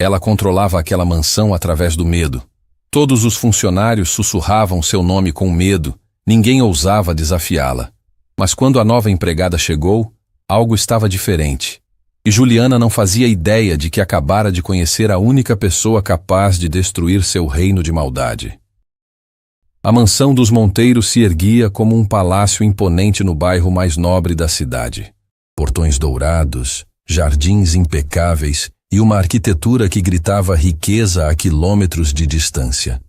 Ela controlava aquela mansão através do medo. Todos os funcionários sussurravam seu nome com medo, ninguém ousava desafiá-la. Mas quando a nova empregada chegou, algo estava diferente. E Juliana não fazia ideia de que acabara de conhecer a única pessoa capaz de destruir seu reino de maldade. A mansão dos Monteiros se erguia como um palácio imponente no bairro mais nobre da cidade. Portões dourados, jardins impecáveis e uma arquitetura que gritava riqueza a quilômetros de distância.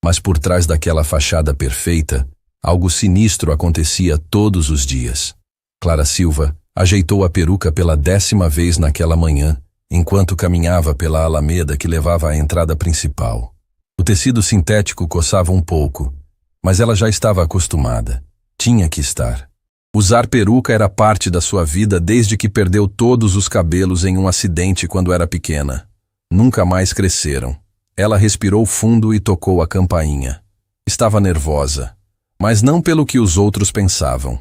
Mas por trás daquela fachada perfeita, algo sinistro acontecia todos os dias. Clara Silva ajeitou a peruca pela 10ª vez naquela manhã, enquanto caminhava pela alameda que levava à entrada principal. O tecido sintético coçava um pouco, mas ela já estava acostumada. Tinha que estar. Usar peruca era parte da sua vida desde que perdeu todos os cabelos em um acidente quando era pequena. Nunca mais cresceram. Ela respirou fundo e tocou a campainha. Estava nervosa, mas não pelo que os outros pensavam.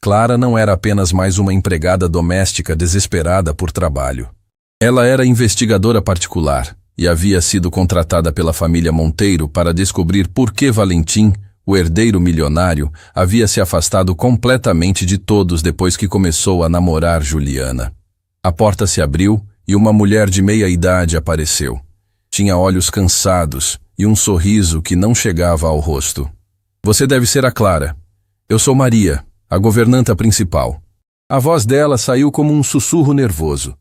Clara não era apenas mais uma empregada doméstica desesperada por trabalho. Ela era investigadora particular e havia sido contratada pela família Monteiro para descobrir por que Valentim, o herdeiro milionário, havia se afastado completamente de todos depois que começou a namorar Juliana. A porta se abriu e uma mulher de meia idade apareceu. Tinha olhos cansados e um sorriso que não chegava ao rosto. Você deve ser a Clara. Eu sou Maria, a governanta principal. A voz dela saiu como um sussurro nervoso.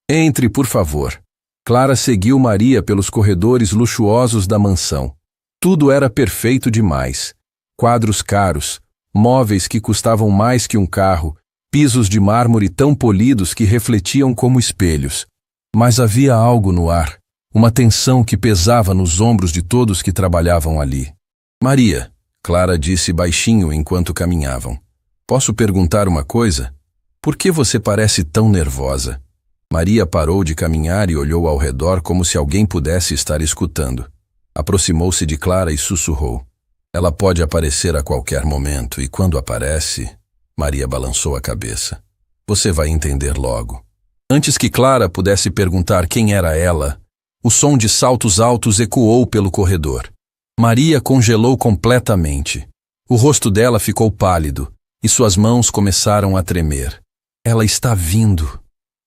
Entre, por favor. Clara seguiu Maria pelos corredores luxuosos da mansão. Tudo era perfeito demais. Quadros caros, móveis que custavam mais que um carro, pisos de mármore tão polidos que refletiam como espelhos. Mas havia algo no ar, uma tensão que pesava nos ombros de todos que trabalhavam ali. Maria, Clara disse baixinho enquanto caminhavam. Posso perguntar uma coisa? Por que você parece tão nervosa? Maria parou de caminhar e olhou ao redor como se alguém pudesse estar escutando. Aproximou-se de Clara e sussurrou. Ela pode aparecer a qualquer momento e quando aparece... Maria balançou a cabeça. Você vai entender logo. Antes que Clara pudesse perguntar quem era ela, o som de saltos altos ecoou pelo corredor. Maria congelou completamente. O rosto dela ficou pálido e suas mãos começaram a tremer. Ela está vindo.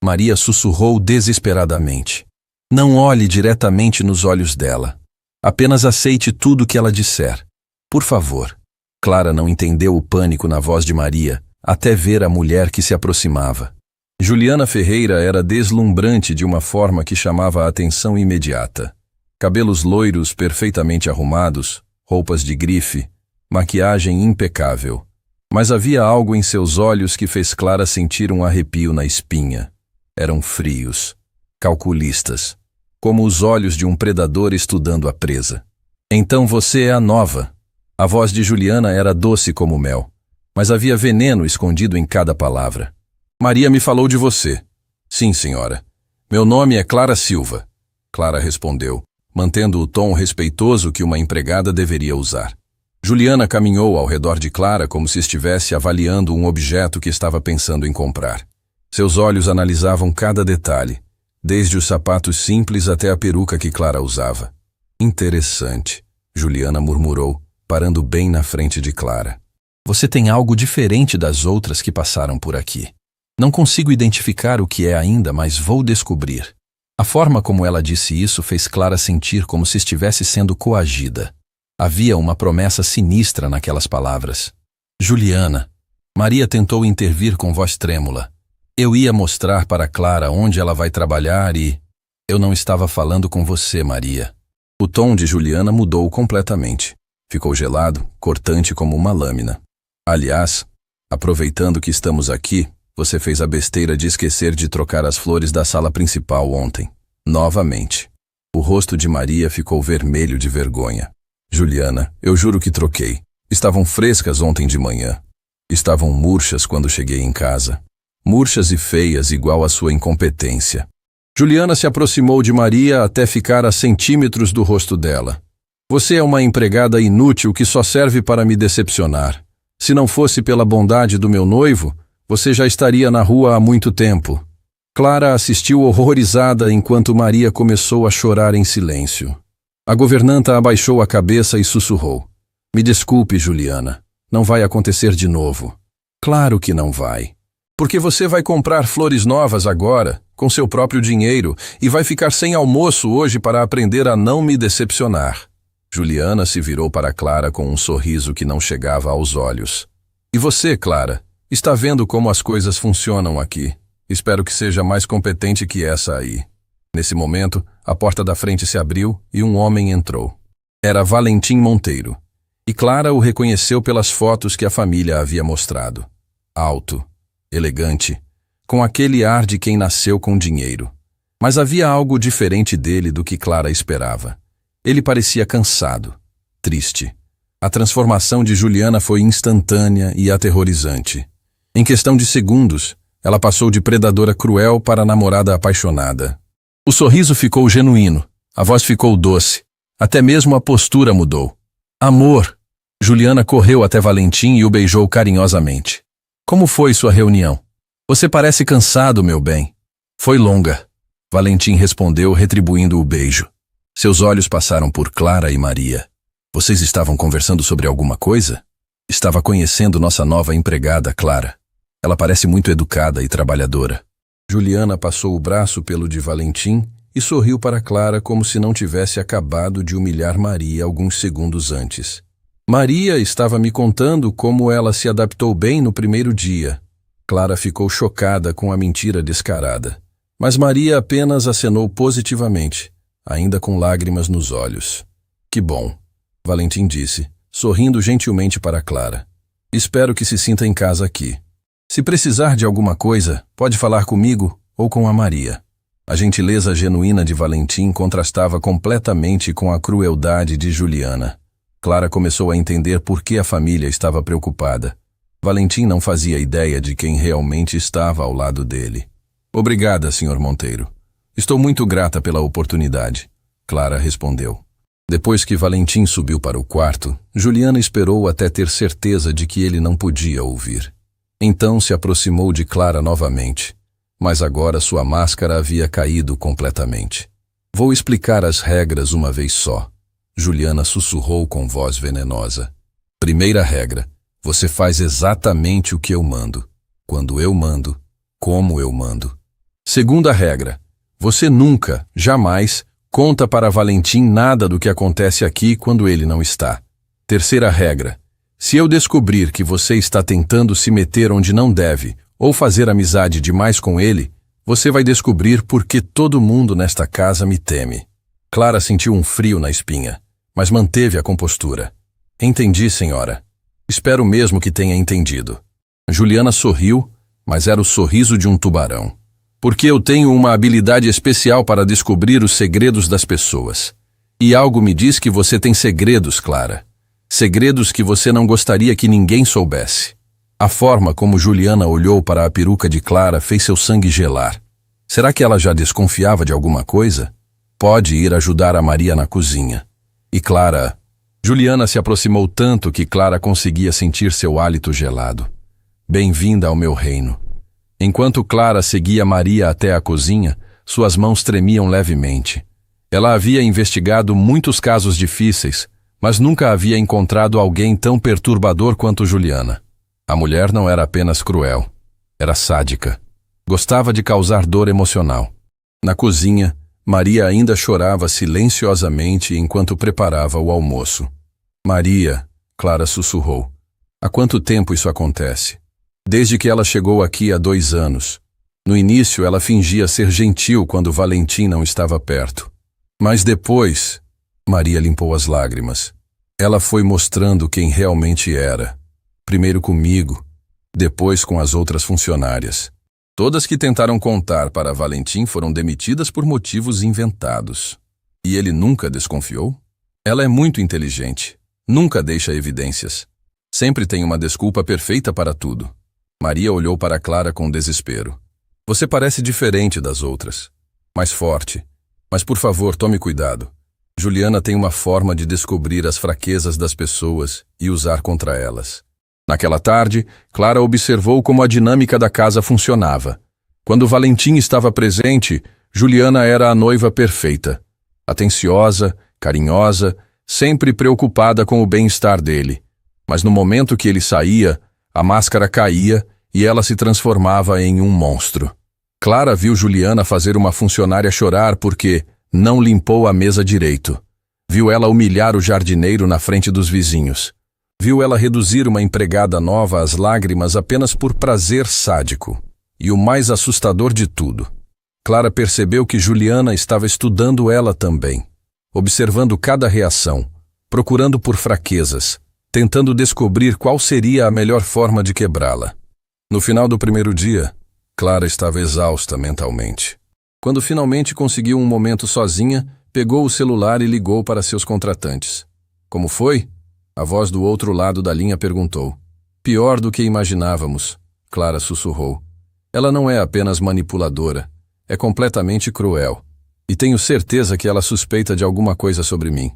Maria sussurrou desesperadamente. Não olhe diretamente nos olhos dela. Apenas aceite tudo o que ela disser. Por favor. Clara não entendeu o pânico na voz de Maria, até ver a mulher que se aproximava. Juliana Ferreira era deslumbrante de uma forma que chamava a atenção imediata. Cabelos loiros perfeitamente arrumados, roupas de grife, maquiagem impecável. Mas havia algo em seus olhos que fez Clara sentir um arrepio na espinha. Eram frios, calculistas, como os olhos de um predador estudando a presa. Então você é a nova. A voz de Juliana era doce como mel, mas havia veneno escondido em cada palavra. Maria me falou de você. Sim, senhora. Meu nome é Clara Silva. Clara respondeu, mantendo o tom respeitoso que uma empregada deveria usar. Juliana caminhou ao redor de Clara como se estivesse avaliando um objeto que estava pensando em comprar. Seus olhos analisavam cada detalhe, desde os sapatos simples até a peruca que Clara usava. Interessante, Juliana murmurou, parando bem na frente de Clara. Você tem algo diferente das outras que passaram por aqui. Não consigo identificar o que é ainda, mas vou descobrir. A forma como ela disse isso fez Clara sentir como se estivesse sendo coagida. Havia uma promessa sinistra naquelas palavras. Juliana. Maria tentou intervir com voz trêmula. Eu ia mostrar para Clara onde ela vai trabalhar e... Eu não estava falando com você, Maria. O tom de Juliana mudou completamente. Ficou gelado, cortante como uma lâmina. Aliás, aproveitando que estamos aqui, você fez a besteira de esquecer de trocar as flores da sala principal ontem. Novamente. O rosto de Maria ficou vermelho de vergonha. Juliana, eu juro que troquei. Estavam frescas ontem de manhã. Estavam murchas quando cheguei em casa. Murchas e feias igual à sua incompetência. Juliana se aproximou de Maria até ficar a centímetros do rosto dela. Você é uma empregada inútil que só serve para me decepcionar. Se não fosse pela bondade do meu noivo, você já estaria na rua há muito tempo. Clara assistiu horrorizada enquanto Maria começou a chorar em silêncio. A governanta abaixou a cabeça e sussurrou: "Me desculpe, Juliana. Não vai acontecer de novo." "Claro que não vai. Porque você vai comprar flores novas agora, com seu próprio dinheiro, e vai ficar sem almoço hoje para aprender a não me decepcionar." Juliana se virou para Clara com um sorriso que não chegava aos olhos. "E você, Clara, está vendo como as coisas funcionam aqui. Espero que seja mais competente que essa aí." Nesse momento, a porta da frente se abriu e um homem entrou. Era Valentim Monteiro. E Clara o reconheceu pelas fotos que a família havia mostrado. Alto, elegante, com aquele ar de quem nasceu com dinheiro. Mas havia algo diferente dele do que Clara esperava. Ele parecia cansado, triste. A transformação de Juliana foi instantânea e aterrorizante. Em questão de segundos, ela passou de predadora cruel para namorada apaixonada. O sorriso ficou genuíno, a voz ficou doce, até mesmo a postura mudou. "Amor!" Juliana correu até Valentim e o beijou carinhosamente. "Como foi sua reunião? Você parece cansado, meu bem." "Foi longa." Valentim respondeu, retribuindo o beijo. Seus olhos passaram por Clara e Maria. "Vocês estavam conversando sobre alguma coisa?" "Estava conhecendo nossa nova empregada, Clara. Ela parece muito educada e trabalhadora." Juliana passou o braço pelo de Valentim e sorriu para Clara como se não tivesse acabado de humilhar Maria alguns segundos antes. "Maria estava me contando como ela se adaptou bem no primeiro dia." Clara ficou chocada com a mentira descarada. Mas Maria apenas acenou positivamente, ainda com lágrimas nos olhos. "Que bom," Valentim disse, sorrindo gentilmente para Clara. "Espero que se sinta em casa aqui. Se precisar de alguma coisa, pode falar comigo ou com a Maria." A gentileza genuína de Valentim contrastava completamente com a crueldade de Juliana. Clara começou a entender por que a família estava preocupada. Valentim não fazia ideia de quem realmente estava ao lado dele. "Obrigada, Sr. Monteiro. Estou muito grata pela oportunidade," Clara respondeu. Depois que Valentim subiu para o quarto, Juliana esperou até ter certeza de que ele não podia ouvir. Então se aproximou de Clara novamente, mas agora sua máscara havia caído completamente. "Vou explicar as regras uma vez só," Juliana sussurrou com voz venenosa. "Primeira regra, você faz exatamente o que eu mando, quando eu mando, como eu mando. Segunda regra, você nunca, jamais, conta para Valentim nada do que acontece aqui quando ele não está. Terceira regra, se eu descobrir que você está tentando se meter onde não deve ou fazer amizade demais com ele, você vai descobrir por que todo mundo nesta casa me teme." Clara sentiu um frio na espinha, mas manteve a compostura. "Entendi, senhora. Espero mesmo que tenha entendido." Juliana sorriu, mas era o sorriso de um tubarão. "Porque eu tenho uma habilidade especial para descobrir os segredos das pessoas. E algo me diz que você tem segredos, Clara. Segredos que você não gostaria que ninguém soubesse." A forma como Juliana olhou para a peruca de Clara fez seu sangue gelar. Será que ela já desconfiava de alguma coisa? Pode ir ajudar a Maria na cozinha. E Clara... Juliana se aproximou tanto que Clara conseguia sentir seu hálito gelado. "Bem-vinda ao meu reino." Enquanto Clara seguia Maria até a cozinha, suas mãos tremiam levemente. Ela havia investigado muitos casos difíceis, mas nunca havia encontrado alguém tão perturbador quanto Juliana. A mulher não era apenas cruel, era sádica. Gostava de causar dor emocional. Na cozinha, Maria ainda chorava silenciosamente enquanto preparava o almoço. "Maria", Clara sussurrou, "há quanto tempo isso acontece?" "Desde que ela chegou aqui há 2 anos. No início ela fingia ser gentil quando Valentim não estava perto. Mas depois..." Maria limpou as lágrimas. "Ela foi mostrando quem realmente era. Primeiro comigo, depois com as outras funcionárias. Todas que tentaram contar para Valentim foram demitidas por motivos inventados. E ele nunca desconfiou? Ela é muito inteligente, nunca deixa evidências. Sempre tem uma desculpa perfeita para tudo." Maria olhou para Clara com desespero. "Você parece diferente das outras, mais forte. Mas por favor, tome cuidado. Juliana tem uma forma de descobrir as fraquezas das pessoas e usar contra elas." Naquela tarde, Clara observou como a dinâmica da casa funcionava. Quando Valentim estava presente, Juliana era a noiva perfeita. Atenciosa, carinhosa, sempre preocupada com o bem-estar dele. Mas no momento que ele saía, a máscara caía e ela se transformava em um monstro. Clara viu Juliana fazer uma funcionária chorar porque não limpou a mesa direito. Viu ela humilhar o jardineiro na frente dos vizinhos. Viu ela reduzir uma empregada nova às lágrimas apenas por prazer sádico. E o mais assustador de tudo, Clara percebeu que Juliana estava estudando ela também, observando cada reação, procurando por fraquezas, tentando descobrir qual seria a melhor forma de quebrá-la. No final do primeiro dia, Clara estava exausta mentalmente. Quando finalmente conseguiu um momento sozinha, pegou o celular e ligou para seus contratantes. Como foi? A voz do outro lado da linha perguntou. Pior do que imaginávamos, Clara sussurrou. Ela não é apenas manipuladora, é completamente cruel. E tenho certeza que ela suspeita de alguma coisa sobre mim.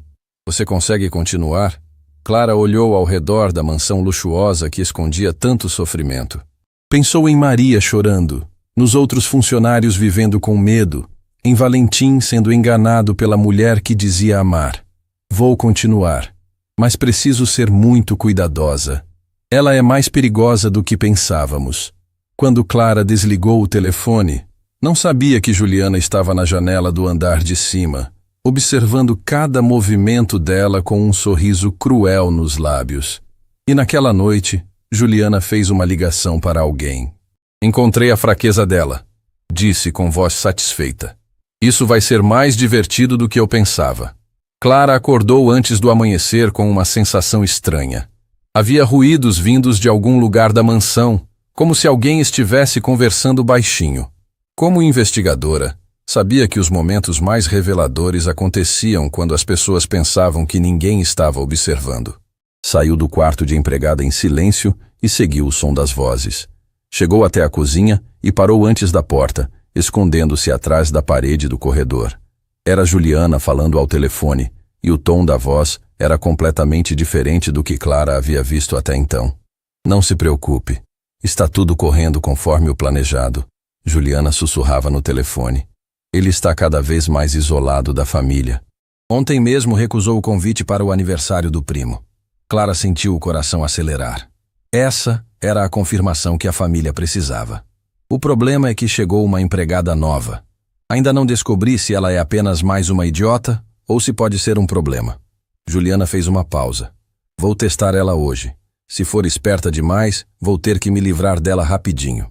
Você consegue continuar? Clara olhou ao redor da mansão luxuosa que escondia tanto sofrimento. Pensou em Maria chorando, nos outros funcionários vivendo com medo, em Valentim sendo enganado pela mulher que dizia amar. Vou continuar, mas preciso ser muito cuidadosa. Ela é mais perigosa do que pensávamos. Quando Clara desligou o telefone, não sabia que Juliana estava na janela do andar de cima, observando cada movimento dela com um sorriso cruel nos lábios. E naquela noite, Juliana fez uma ligação para alguém. Encontrei a fraqueza dela, disse com voz satisfeita. Isso vai ser mais divertido do que eu pensava. Clara acordou antes do amanhecer com uma sensação estranha. Havia ruídos vindos de algum lugar da mansão, como se alguém estivesse conversando baixinho. Como investigadora, sabia que os momentos mais reveladores aconteciam quando as pessoas pensavam que ninguém estava observando. Saiu do quarto de empregada em silêncio e seguiu o som das vozes. Chegou até a cozinha e parou antes da porta, escondendo-se atrás da parede do corredor. Era Juliana falando ao telefone, e o tom da voz era completamente diferente do que Clara havia visto até então. Não se preocupe, está tudo correndo conforme o planejado. Juliana sussurrava no telefone. Ele está cada vez mais isolado da família. Ontem mesmo recusou o convite para o aniversário do primo. Clara sentiu o coração acelerar. Essa era a confirmação que a família precisava. O problema é que chegou uma empregada nova. Ainda não descobri se ela é apenas mais uma idiota ou se pode ser um problema. Juliana fez uma pausa. Vou testar ela hoje. Se for esperta demais, vou ter que me livrar dela rapidinho.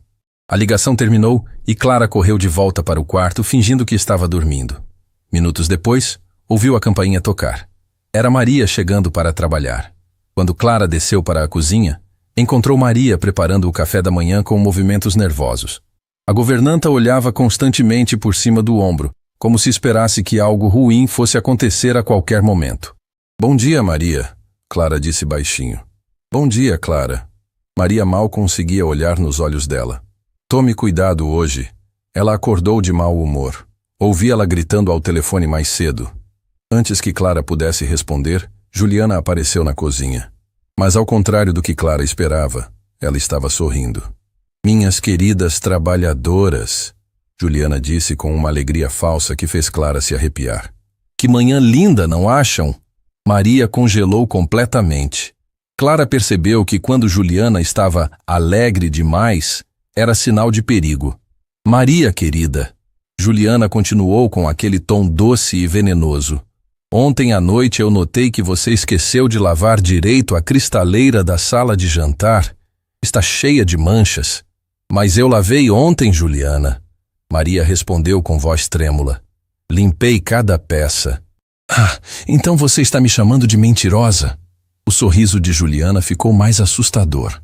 A ligação terminou e Clara correu de volta para o quarto, fingindo que estava dormindo. Minutos depois, ouviu a campainha tocar. Era Maria chegando para trabalhar. Quando Clara desceu para a cozinha, encontrou Maria preparando o café da manhã com movimentos nervosos. A governanta olhava constantemente por cima do ombro, como se esperasse que algo ruim fosse acontecer a qualquer momento. Bom dia, Maria, Clara disse baixinho. Bom dia, Clara. Maria mal conseguia olhar nos olhos dela. Tome cuidado hoje. Ela acordou de mau humor. Ouvi-la gritando ao telefone mais cedo. Antes que Clara pudesse responder, Juliana apareceu na cozinha. Mas ao contrário do que Clara esperava, ela estava sorrindo. Minhas queridas trabalhadoras, Juliana disse com uma alegria falsa que fez Clara se arrepiar. Que manhã linda, não acham? Maria congelou completamente. Clara percebeu que quando Juliana estava alegre demais, era sinal de perigo. Maria, querida. Juliana continuou com aquele tom doce e venenoso. Ontem à noite eu notei que você esqueceu de lavar direito a cristaleira da sala de jantar. Está cheia de manchas. Mas eu lavei ontem, Juliana. Maria respondeu com voz trêmula. Limpei cada peça. Ah, então você está me chamando de mentirosa? O sorriso de Juliana ficou mais assustador.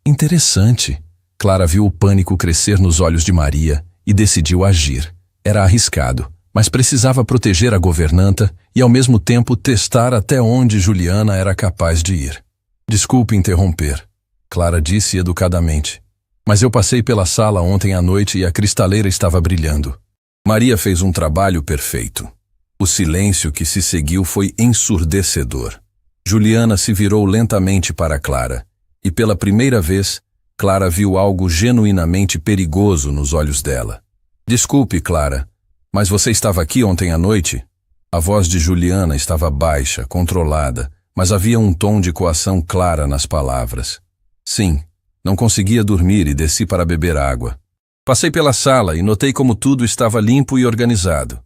Interessante. Clara viu o pânico crescer nos olhos de Maria e decidiu agir. Era arriscado, mas precisava proteger a governanta e ao mesmo tempo testar até onde Juliana era capaz de ir. Desculpe interromper, Clara disse educadamente. Mas eu passei pela sala ontem à noite e a cristaleira estava brilhando. Maria fez um trabalho perfeito. O silêncio que se seguiu foi ensurdecedor. Juliana se virou lentamente para Clara e pela primeira vez Clara viu algo genuinamente perigoso nos olhos dela. Desculpe, Clara, mas você estava aqui ontem à noite? A voz de Juliana estava baixa, controlada, mas havia um tom de coação clara nas palavras. Sim, não conseguia dormir e desci para beber água. Passei pela sala e notei como tudo estava limpo e organizado.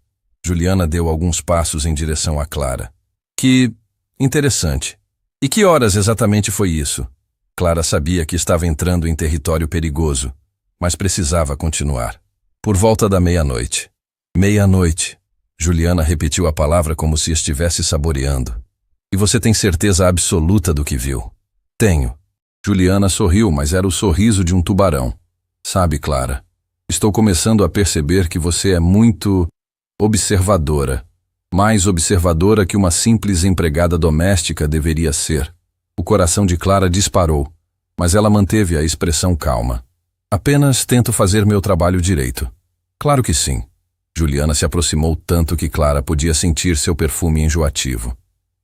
Juliana deu alguns passos em direção a Clara. Que interessante. E que horas exatamente foi isso? Clara sabia que estava entrando em território perigoso, mas precisava continuar. Por volta da meia-noite. Meia-noite. Juliana repetiu a palavra como se estivesse saboreando. E você tem certeza absoluta do que viu? Tenho. Juliana sorriu, mas era o sorriso de um tubarão. Sabe, Clara, estou começando a perceber que você é muito observadora. Mais observadora que uma simples empregada doméstica deveria ser. O coração de Clara disparou, mas ela manteve a expressão calma. Apenas tento fazer meu trabalho direito. Claro que sim. Juliana se aproximou tanto que Clara podia sentir seu perfume enjoativo.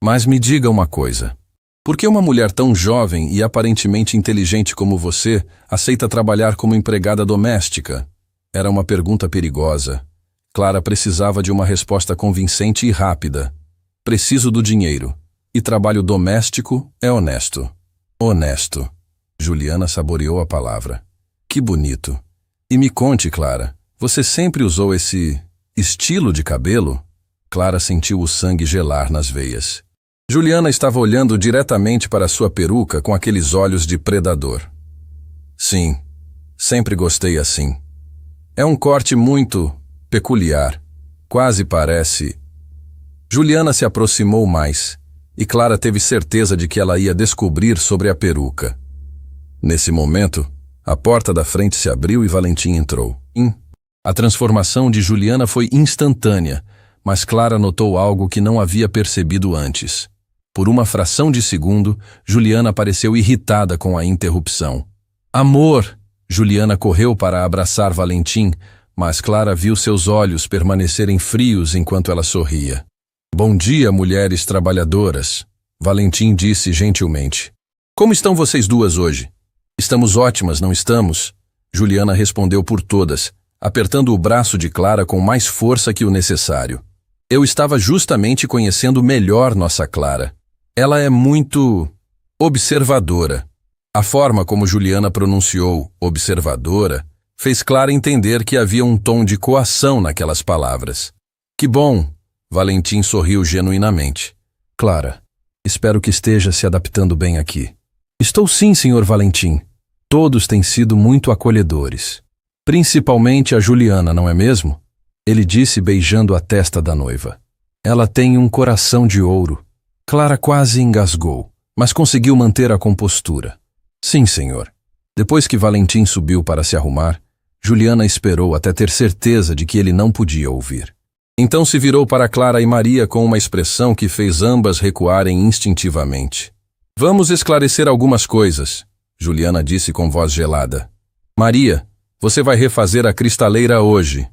Mas me diga uma coisa. Por que uma mulher tão jovem e aparentemente inteligente como você aceita trabalhar como empregada doméstica? Era uma pergunta perigosa. Clara precisava de uma resposta convincente e rápida. Preciso do dinheiro. E trabalho doméstico é honesto. Honesto. Juliana saboreou a palavra. Que bonito. E me conte, Clara, você sempre usou esse estilo de cabelo? Clara sentiu o sangue gelar nas veias. Juliana estava olhando diretamente para sua peruca com aqueles olhos de predador. Sim, sempre gostei assim. É um corte muito peculiar. Quase parece... Juliana se aproximou mais. E Clara teve certeza de que ela ia descobrir sobre a peruca. Nesse momento, a porta da frente se abriu e Valentim entrou. A transformação de Juliana foi instantânea, mas Clara notou algo que não havia percebido antes. Por uma fração de segundo, Juliana pareceu irritada com a interrupção. Amor! Juliana correu para abraçar Valentim, mas Clara viu seus olhos permanecerem frios enquanto ela sorria. Bom dia, mulheres trabalhadoras, Valentim disse gentilmente. Como estão vocês duas hoje? Estamos ótimas, não estamos? Juliana respondeu por todas, apertando o braço de Clara com mais força que o necessário. Eu estava justamente conhecendo melhor nossa Clara. Ela é muito observadora. A forma como Juliana pronunciou observadora fez Clara entender que havia um tom de coação naquelas palavras. Que bom! Valentim sorriu genuinamente. Clara, espero que esteja se adaptando bem aqui. Estou sim, senhor Valentim. Todos têm sido muito acolhedores. Principalmente a Juliana, não é mesmo? Ele disse beijando a testa da noiva. Ela tem um coração de ouro. Clara quase engasgou, mas conseguiu manter a compostura. Sim, senhor. Depois que Valentim subiu para se arrumar, Juliana esperou até ter certeza de que ele não podia ouvir. Então se virou para Clara e Maria com uma expressão que fez ambas recuarem instintivamente. Vamos esclarecer algumas coisas, Juliana disse com voz gelada. Maria, você vai refazer a cristaleira hoje.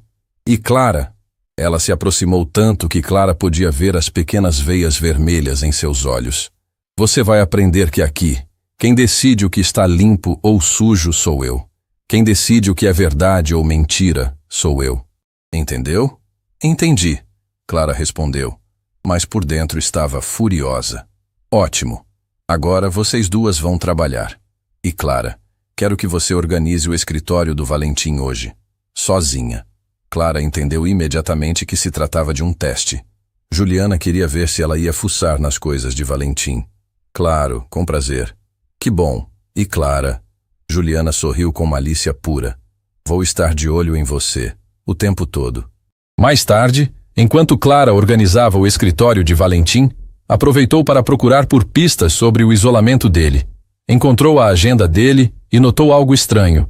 E Clara, ela se aproximou tanto que Clara podia ver as pequenas veias vermelhas em seus olhos. Você vai aprender que aqui, quem decide o que está limpo ou sujo sou eu. Quem decide o que é verdade ou mentira sou eu. Entendeu? Entendi, Clara respondeu, mas por dentro estava furiosa. Ótimo. Agora vocês duas vão trabalhar. E Clara, quero que você organize o escritório do Valentim hoje. Sozinha. Clara entendeu imediatamente que se tratava de um teste. Juliana queria ver se ela ia fuçar nas coisas de Valentim. Claro, com prazer. Que bom. E Clara? Juliana sorriu com malícia pura. Vou estar de olho em você, o tempo todo. Mais tarde, enquanto Clara organizava o escritório de Valentim, aproveitou para procurar por pistas sobre o isolamento dele. Encontrou a agenda dele e notou algo estranho.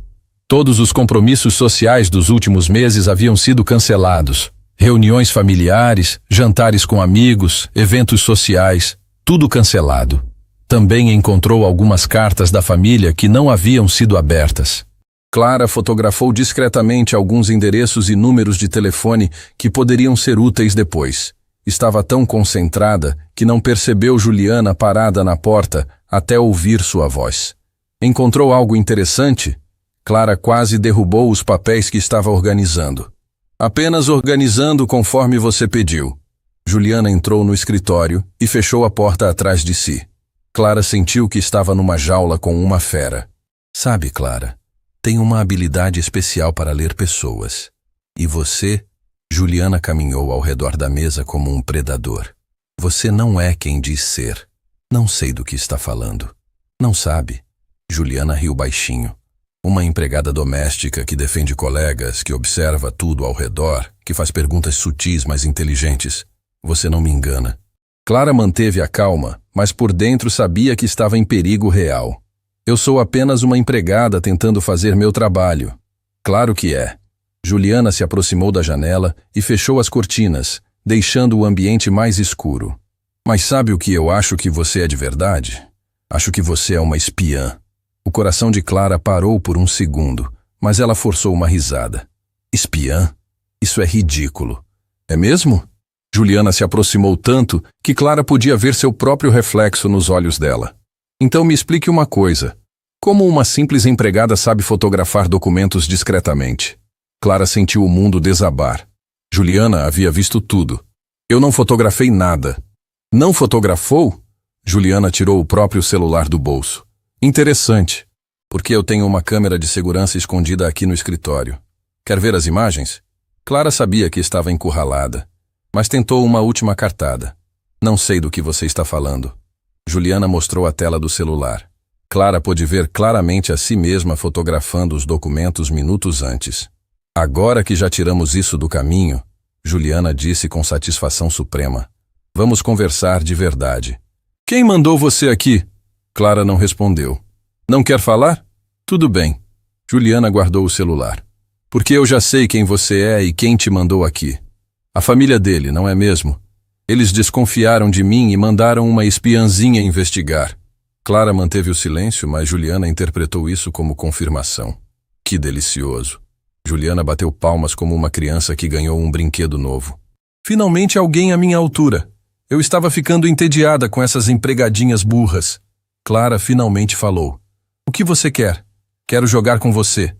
Todos os compromissos sociais dos últimos meses haviam sido cancelados. Reuniões familiares, jantares com amigos, eventos sociais, tudo cancelado. Também encontrou algumas cartas da família que não haviam sido abertas. Clara fotografou discretamente alguns endereços e números de telefone que poderiam ser úteis depois. Estava tão concentrada que não percebeu Juliana parada na porta até ouvir sua voz. Encontrou algo interessante? Clara quase derrubou os papéis que estava organizando. Apenas organizando conforme você pediu. Juliana entrou no escritório e fechou a porta atrás de si. Clara sentiu que estava numa jaula com uma fera. Sabe, Clara, tem uma habilidade especial para ler pessoas. E você? Juliana caminhou ao redor da mesa como um predador. Você não é quem diz ser. Não sei do que está falando. Não sabe? Juliana riu baixinho. Uma empregada doméstica que defende colegas, que observa tudo ao redor, que faz perguntas sutis, mas inteligentes. Você não me engana. Clara manteve a calma, mas por dentro sabia que estava em perigo real. Eu sou apenas uma empregada tentando fazer meu trabalho. Claro que é. Juliana se aproximou da janela e fechou as cortinas, deixando o ambiente mais escuro. Mas sabe o que eu acho que você é de verdade? Acho que você é uma espiã. O coração de Clara parou por um segundo, mas ela forçou uma risada. Espiã? Isso é ridículo. É mesmo? Juliana se aproximou tanto que Clara podia ver seu próprio reflexo nos olhos dela. Então me explique uma coisa. Como uma simples empregada sabe fotografar documentos discretamente? Clara sentiu o mundo desabar. Juliana havia visto tudo. Eu não fotografei nada. Não fotografou? Juliana tirou o próprio celular do bolso. Interessante, porque eu tenho uma câmera de segurança escondida aqui no escritório. Quer ver as imagens? Clara sabia que estava encurralada, mas tentou uma última cartada. Não sei do que você está falando. Juliana mostrou a tela do celular. Clara pôde ver claramente a si mesma fotografando os documentos minutos antes. Agora que já tiramos isso do caminho, Juliana disse com satisfação suprema. Vamos conversar de verdade. Quem mandou você aqui? Clara não respondeu. Não quer falar? Tudo bem. Juliana guardou o celular. Porque eu já sei quem você é e quem te mandou aqui. A família dele, não é mesmo? Eles desconfiaram de mim e mandaram uma espiãzinha investigar. Clara manteve o silêncio, mas Juliana interpretou isso como confirmação. Que delicioso. Juliana bateu palmas como uma criança que ganhou um brinquedo novo. Finalmente alguém à minha altura. Eu estava ficando entediada com essas empregadinhas burras. Clara finalmente falou. O que você quer? Quero jogar com você.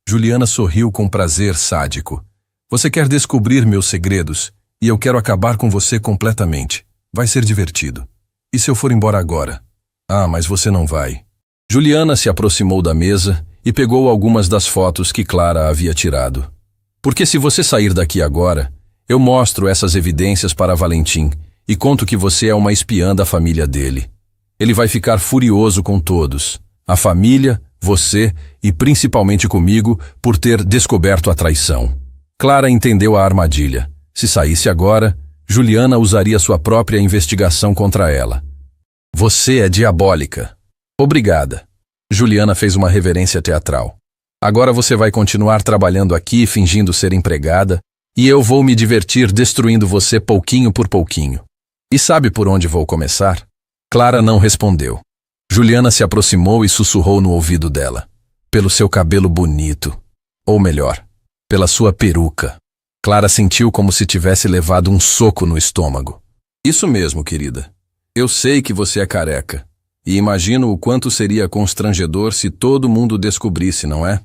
Juliana sorriu com prazer sádico. Você quer descobrir meus segredos, e eu quero acabar com você completamente. Vai ser divertido. E se eu for embora agora? Ah, mas você não vai. Juliana se aproximou da mesa e pegou algumas das fotos que Clara havia tirado. Porque se você sair daqui agora, eu mostro essas evidências para Valentim e conto que você é uma espiã da família dele. Ele vai ficar furioso com todos, a família, você e principalmente comigo por ter descoberto a traição. Clara entendeu a armadilha. Se saísse agora, Juliana usaria sua própria investigação contra ela. Você é diabólica. Obrigada. Juliana fez uma reverência teatral. Agora você vai continuar trabalhando aqui fingindo ser empregada e eu vou me divertir destruindo você pouquinho por pouquinho. E sabe por onde vou começar? Clara não respondeu. Juliana se aproximou e sussurrou no ouvido dela. Pelo seu cabelo bonito. Ou melhor, pela sua peruca. Clara sentiu como se tivesse levado um soco no estômago. Isso mesmo, querida. Eu sei que você é careca. E imagino o quanto seria constrangedor se todo mundo descobrisse, não é?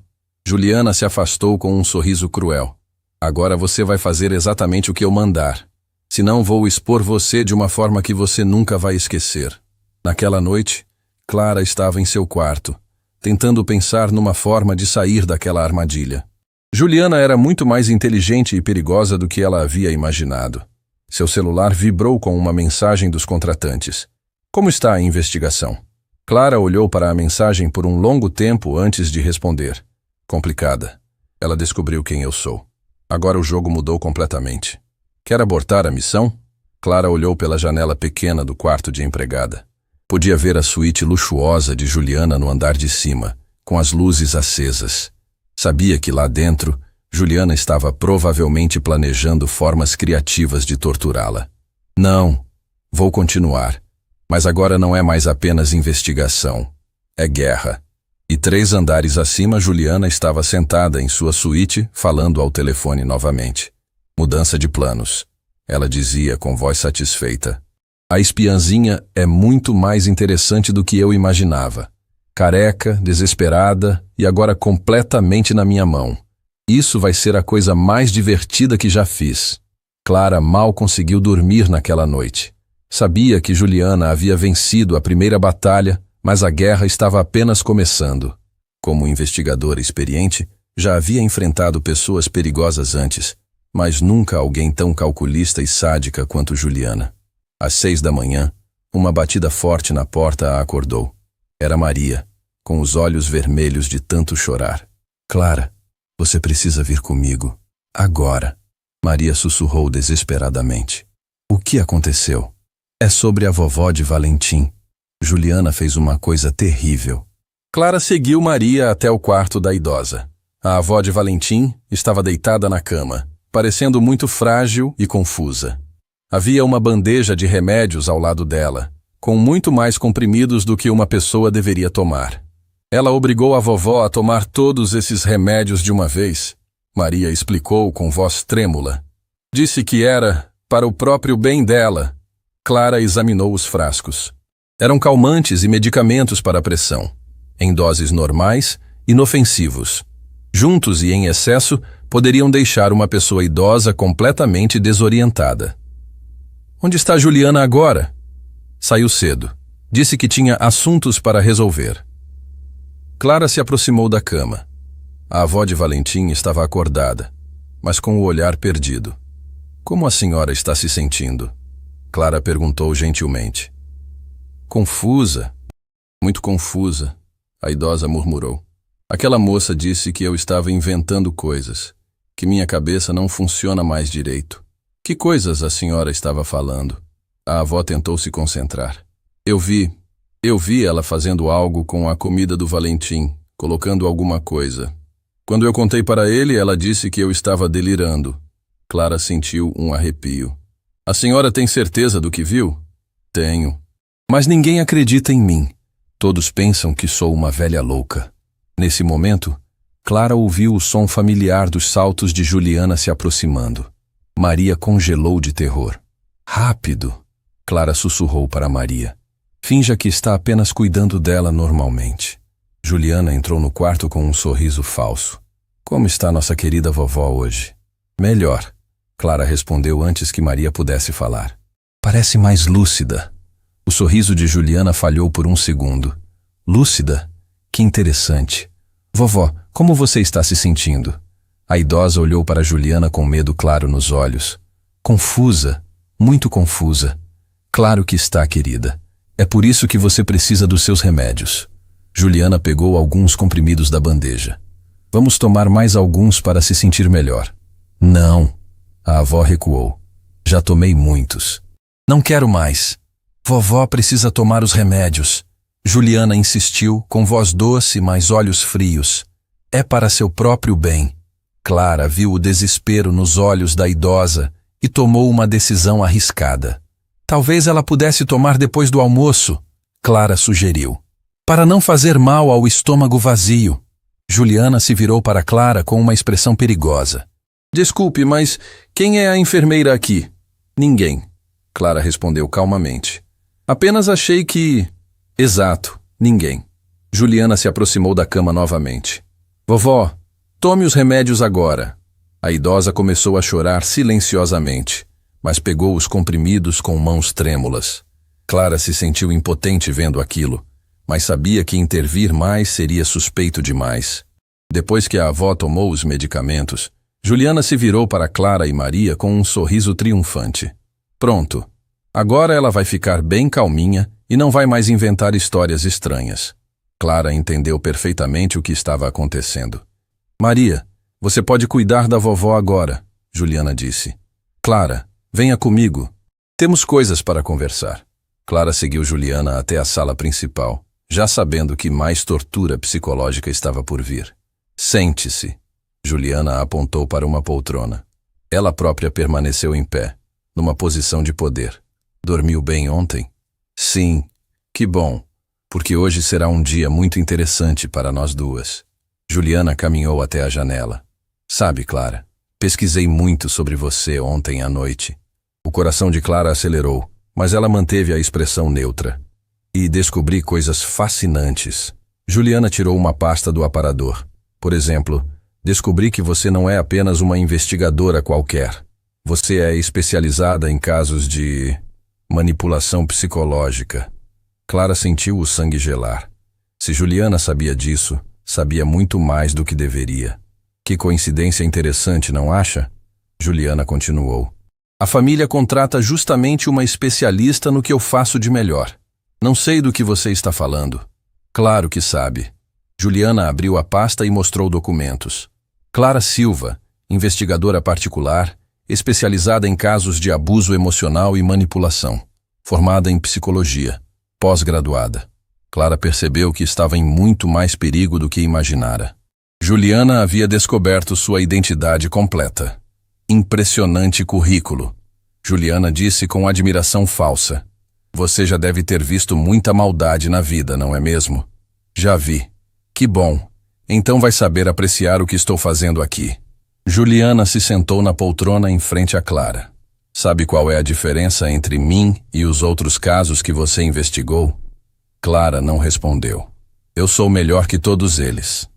Juliana se afastou com um sorriso cruel. Agora você vai fazer exatamente o que eu mandar. Senão vou expor você de uma forma que você nunca vai esquecer. Naquela noite, Clara estava em seu quarto, tentando pensar numa forma de sair daquela armadilha. Juliana era muito mais inteligente e perigosa do que ela havia imaginado. Seu celular vibrou com uma mensagem dos contratantes. Como está a investigação? Clara olhou para a mensagem por um longo tempo antes de responder. Complicada. Ela descobriu quem eu sou. Agora o jogo mudou completamente. Quer abortar a missão? Clara olhou pela janela pequena do quarto de empregada. Podia ver a suíte luxuosa de Juliana no andar de cima, com as luzes acesas. Sabia que lá dentro, Juliana estava provavelmente planejando formas criativas de torturá-la. Não, vou continuar. Mas agora não é mais apenas investigação. É guerra. E 3 andares acima, Juliana estava sentada em sua suíte, falando ao telefone novamente. Mudança de planos. Ela dizia com voz satisfeita. A espiãzinha é muito mais interessante do que eu imaginava. careca, desesperada e agora completamente na minha mão. Isso vai ser a coisa mais divertida que já fiz. Clara mal conseguiu dormir naquela noite. Sabia que Juliana havia vencido a primeira batalha, mas a guerra estava apenas começando. Como investigadora experiente, já havia enfrentado pessoas perigosas antes, mas nunca alguém tão calculista e sádica quanto Juliana. Às 6 da manhã, uma batida forte na porta a acordou. Era Maria, com os olhos vermelhos de tanto chorar. Clara, você precisa vir comigo. Agora. Maria sussurrou desesperadamente. O que aconteceu? É sobre a vovó de Valentim. Juliana fez uma coisa terrível. Clara seguiu Maria até o quarto da idosa. A avó de Valentim estava deitada na cama, parecendo muito frágil e confusa. Havia uma bandeja de remédios ao lado dela, com muito mais comprimidos do que uma pessoa deveria tomar. Ela obrigou a vovó a tomar todos esses remédios de uma vez. Maria explicou com voz trêmula. Disse que era para o próprio bem dela. Clara examinou os frascos. Eram calmantes e medicamentos para a pressão, em doses normais, inofensivos. Juntos e em excesso, poderiam deixar uma pessoa idosa completamente desorientada. Onde está Juliana agora? Saiu cedo. Disse que tinha assuntos para resolver. Clara se aproximou da cama. A avó de Valentim estava acordada, mas com o olhar perdido. Como a senhora está se sentindo? Clara perguntou gentilmente. Confusa. Muito confusa, a idosa murmurou. Aquela moça disse que eu estava inventando coisas, que minha cabeça não funciona mais direito. Que coisas a senhora estava falando? A avó tentou se concentrar. Eu vi ela fazendo algo com a comida do Valentim, colocando alguma coisa. Quando eu contei para ele, ela disse que eu estava delirando. Clara sentiu um arrepio. A senhora tem certeza do que viu? Tenho. Mas ninguém acredita em mim. Todos pensam que sou uma velha louca. Nesse momento, Clara ouviu o som familiar dos saltos de Juliana se aproximando. Maria congelou de terror. Rápido! Clara sussurrou para Maria. Finja que está apenas cuidando dela normalmente. Juliana entrou no quarto com um sorriso falso. Como está nossa querida vovó hoje? Melhor. Clara respondeu antes que Maria pudesse falar. Parece mais lúcida. O sorriso de Juliana falhou por um segundo. Lúcida? Que interessante. Vovó, como você está se sentindo? A idosa olhou para Juliana com medo claro nos olhos. Confusa, muito confusa. Claro que está, querida. É por isso que você precisa dos seus remédios. Juliana pegou alguns comprimidos da bandeja. Vamos tomar mais alguns para se sentir melhor. Não. A avó recuou. Já tomei muitos. Não quero mais. Vovó precisa tomar os remédios. Juliana insistiu, com voz doce, mas olhos frios. É para seu próprio bem. Clara viu o desespero nos olhos da idosa e tomou uma decisão arriscada. Talvez ela pudesse tomar depois do almoço, Clara sugeriu. Para não fazer mal ao estômago vazio. Juliana se virou para Clara com uma expressão perigosa. Desculpe, mas quem é a enfermeira aqui? Ninguém. Clara respondeu calmamente. Apenas achei que... Exato, ninguém. Juliana se aproximou da cama novamente. Vovó, tome os remédios agora. A idosa começou a chorar silenciosamente, mas pegou os comprimidos com mãos trêmulas. Clara se sentiu impotente vendo aquilo, mas sabia que intervir mais seria suspeito demais. Depois que a avó tomou os medicamentos, Juliana se virou para Clara e Maria com um sorriso triunfante. Pronto. Agora ela vai ficar bem calminha e não vai mais inventar histórias estranhas. Clara entendeu perfeitamente o que estava acontecendo. Maria, você pode cuidar da vovó agora, Juliana disse. Clara, venha comigo. Temos coisas para conversar. Clara seguiu Juliana até a sala principal, já sabendo que mais tortura psicológica estava por vir. Sente-se. Juliana apontou para uma poltrona. Ela própria permaneceu em pé, numa posição de poder. Dormiu bem ontem? Sim, que bom, porque hoje será um dia muito interessante para nós duas. Juliana caminhou até a janela. Sabe, Clara, pesquisei muito sobre você ontem à noite. O coração de Clara acelerou, mas ela manteve a expressão neutra. E descobri coisas fascinantes. Juliana tirou uma pasta do aparador. Por exemplo, descobri que você não é apenas uma investigadora qualquer. Você é especializada em casos de manipulação psicológica. Clara sentiu o sangue gelar. Se Juliana sabia disso, sabia muito mais do que deveria. Que coincidência interessante, não acha? Juliana continuou. A família contrata justamente uma especialista no que eu faço de melhor. Não sei do que você está falando. Claro que sabe. Juliana abriu a pasta e mostrou documentos. Clara Silva, investigadora particular, especializada em casos de abuso emocional e manipulação. Formada em psicologia. Pós-graduada. Clara percebeu que estava em muito mais perigo do que imaginara. Juliana havia descoberto sua identidade completa. Impressionante currículo. Juliana disse com admiração falsa. Você já deve ter visto muita maldade na vida, não é mesmo? Já vi. Que bom. Então vai saber apreciar o que estou fazendo aqui. Juliana se sentou na poltrona em frente a Clara. Sabe qual é a diferença entre mim e os outros casos que você investigou? Clara não respondeu. Eu sou melhor que todos eles.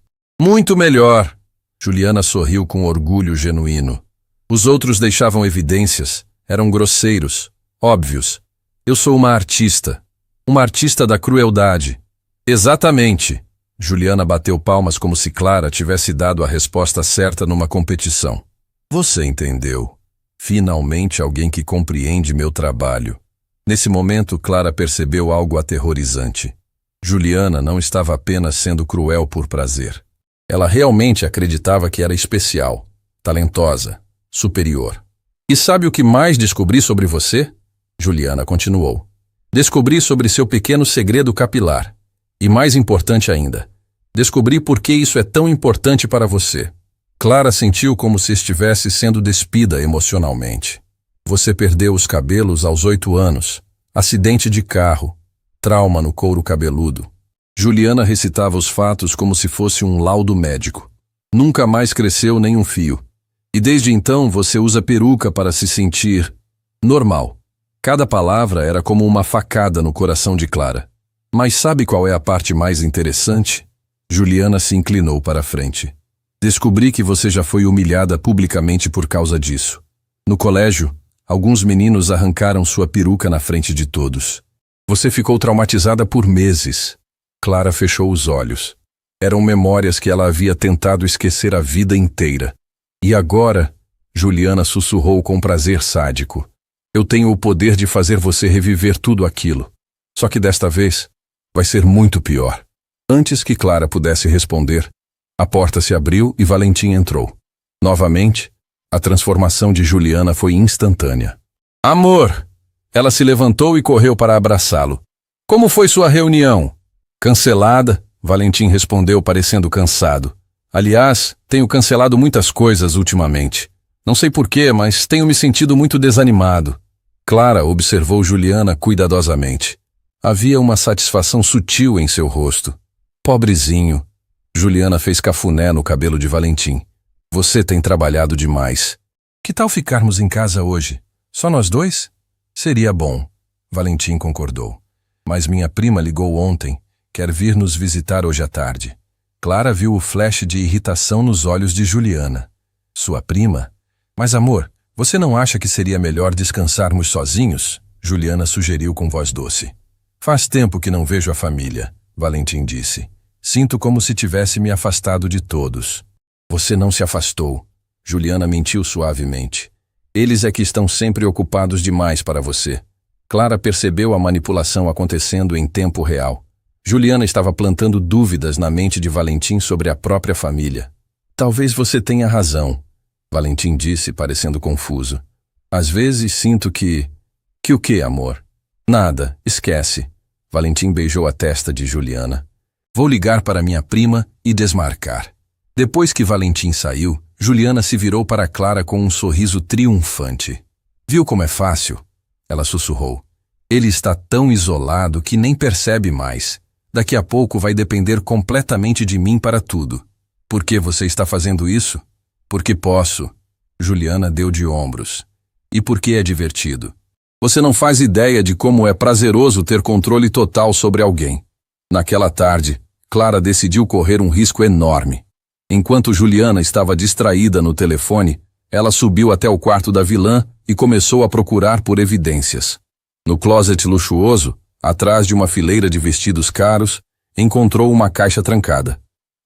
Muito melhor! Juliana sorriu com orgulho genuíno. Os outros deixavam evidências, eram grosseiros, óbvios. Eu sou uma artista da crueldade. Exatamente! Juliana bateu palmas como se Clara tivesse dado a resposta certa numa competição. Você entendeu. Finalmente alguém que compreende meu trabalho. Nesse momento, Clara percebeu algo aterrorizante. Juliana não estava apenas sendo cruel por prazer. Ela realmente acreditava que era especial, talentosa, superior. E sabe o que mais descobri sobre você? Juliana continuou. Descobri sobre seu pequeno segredo capilar. E mais importante ainda, descobri por que isso é tão importante para você. Clara sentiu como se estivesse sendo despida emocionalmente. Você perdeu os cabelos aos 8 anos. Acidente de carro. Trauma no couro cabeludo. Juliana recitava os fatos como se fosse um laudo médico. Nunca mais cresceu nem um fio. E desde então você usa peruca para se sentir normal. Cada palavra era como uma facada no coração de Clara. Mas sabe qual é a parte mais interessante? Juliana se inclinou para a frente. Descobri que você já foi humilhada publicamente por causa disso. No colégio, alguns meninos arrancaram sua peruca na frente de todos. Você ficou traumatizada por meses. Clara fechou os olhos. Eram memórias que ela havia tentado esquecer a vida inteira. E agora, Juliana sussurrou com prazer sádico. Eu tenho o poder de fazer você reviver tudo aquilo. Só que desta vez, vai ser muito pior. Antes que Clara pudesse responder, a porta se abriu e Valentim entrou. Novamente, a transformação de Juliana foi instantânea. Amor! Ela se levantou e correu para abraçá-lo. Como foi sua reunião? Cancelada, Valentim respondeu parecendo cansado. Aliás, tenho cancelado muitas coisas ultimamente. Não sei porquê, mas tenho me sentido muito desanimado. Clara observou Juliana cuidadosamente. Havia uma satisfação sutil em seu rosto. Pobrezinho. Juliana fez cafuné no cabelo de Valentim. Você tem trabalhado demais. Que tal ficarmos em casa hoje? Só nós dois? Seria bom. Valentim concordou. Mas minha prima ligou ontem. Quer vir nos visitar hoje à tarde. Clara viu o flash de irritação nos olhos de Juliana. Sua prima? Mas amor, você não acha que seria melhor descansarmos sozinhos? Juliana sugeriu com voz doce. Faz tempo que não vejo a família, Valentim disse. Sinto como se tivesse me afastado de todos. Você não se afastou. Juliana mentiu suavemente. Eles é que estão sempre ocupados demais para você. Clara percebeu a manipulação acontecendo em tempo real. Juliana estava plantando dúvidas na mente de Valentim sobre a própria família. Talvez você tenha razão, Valentim disse, parecendo confuso. Às vezes sinto que... Que o quê, amor? Nada, esquece. Valentim beijou a testa de Juliana. Vou ligar para minha prima e desmarcar. Depois que Valentim saiu, Juliana se virou para Clara com um sorriso triunfante. Viu como é fácil? Ela sussurrou. Ele está tão isolado que nem percebe mais. Daqui a pouco vai depender completamente de mim para tudo. Por que você está fazendo isso? Porque posso. Juliana deu de ombros. E porque é divertido. Você não faz ideia de como é prazeroso ter controle total sobre alguém. Naquela tarde, Clara decidiu correr um risco enorme. Enquanto Juliana estava distraída no telefone, ela subiu até o quarto da vilã e começou a procurar por evidências. No closet luxuoso, atrás de uma fileira de vestidos caros, encontrou uma caixa trancada.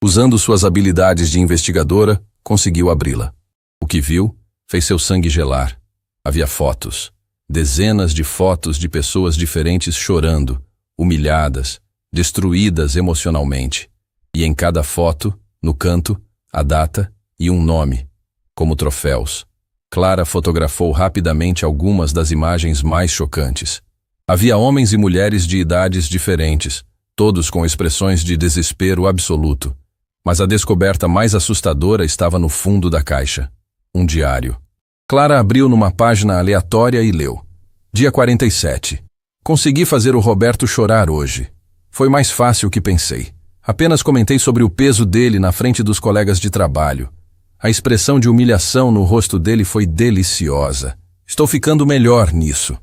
Usando suas habilidades de investigadora, conseguiu abri-la. O que viu fez seu sangue gelar. Havia fotos. Dezenas de fotos de pessoas diferentes chorando, humilhadas, destruídas emocionalmente. E em cada foto, no canto, a data e um nome, como troféus. Clara fotografou rapidamente algumas das imagens mais chocantes. Havia homens e mulheres de idades diferentes, todos com expressões de desespero absoluto. Mas a descoberta mais assustadora estava no fundo da caixa. Um diário. Clara abriu numa página aleatória e leu. Dia 47. Consegui fazer o Roberto chorar hoje. Foi mais fácil que pensei. Apenas comentei sobre o peso dele na frente dos colegas de trabalho. A expressão de humilhação no rosto dele foi deliciosa. Estou ficando melhor nisso.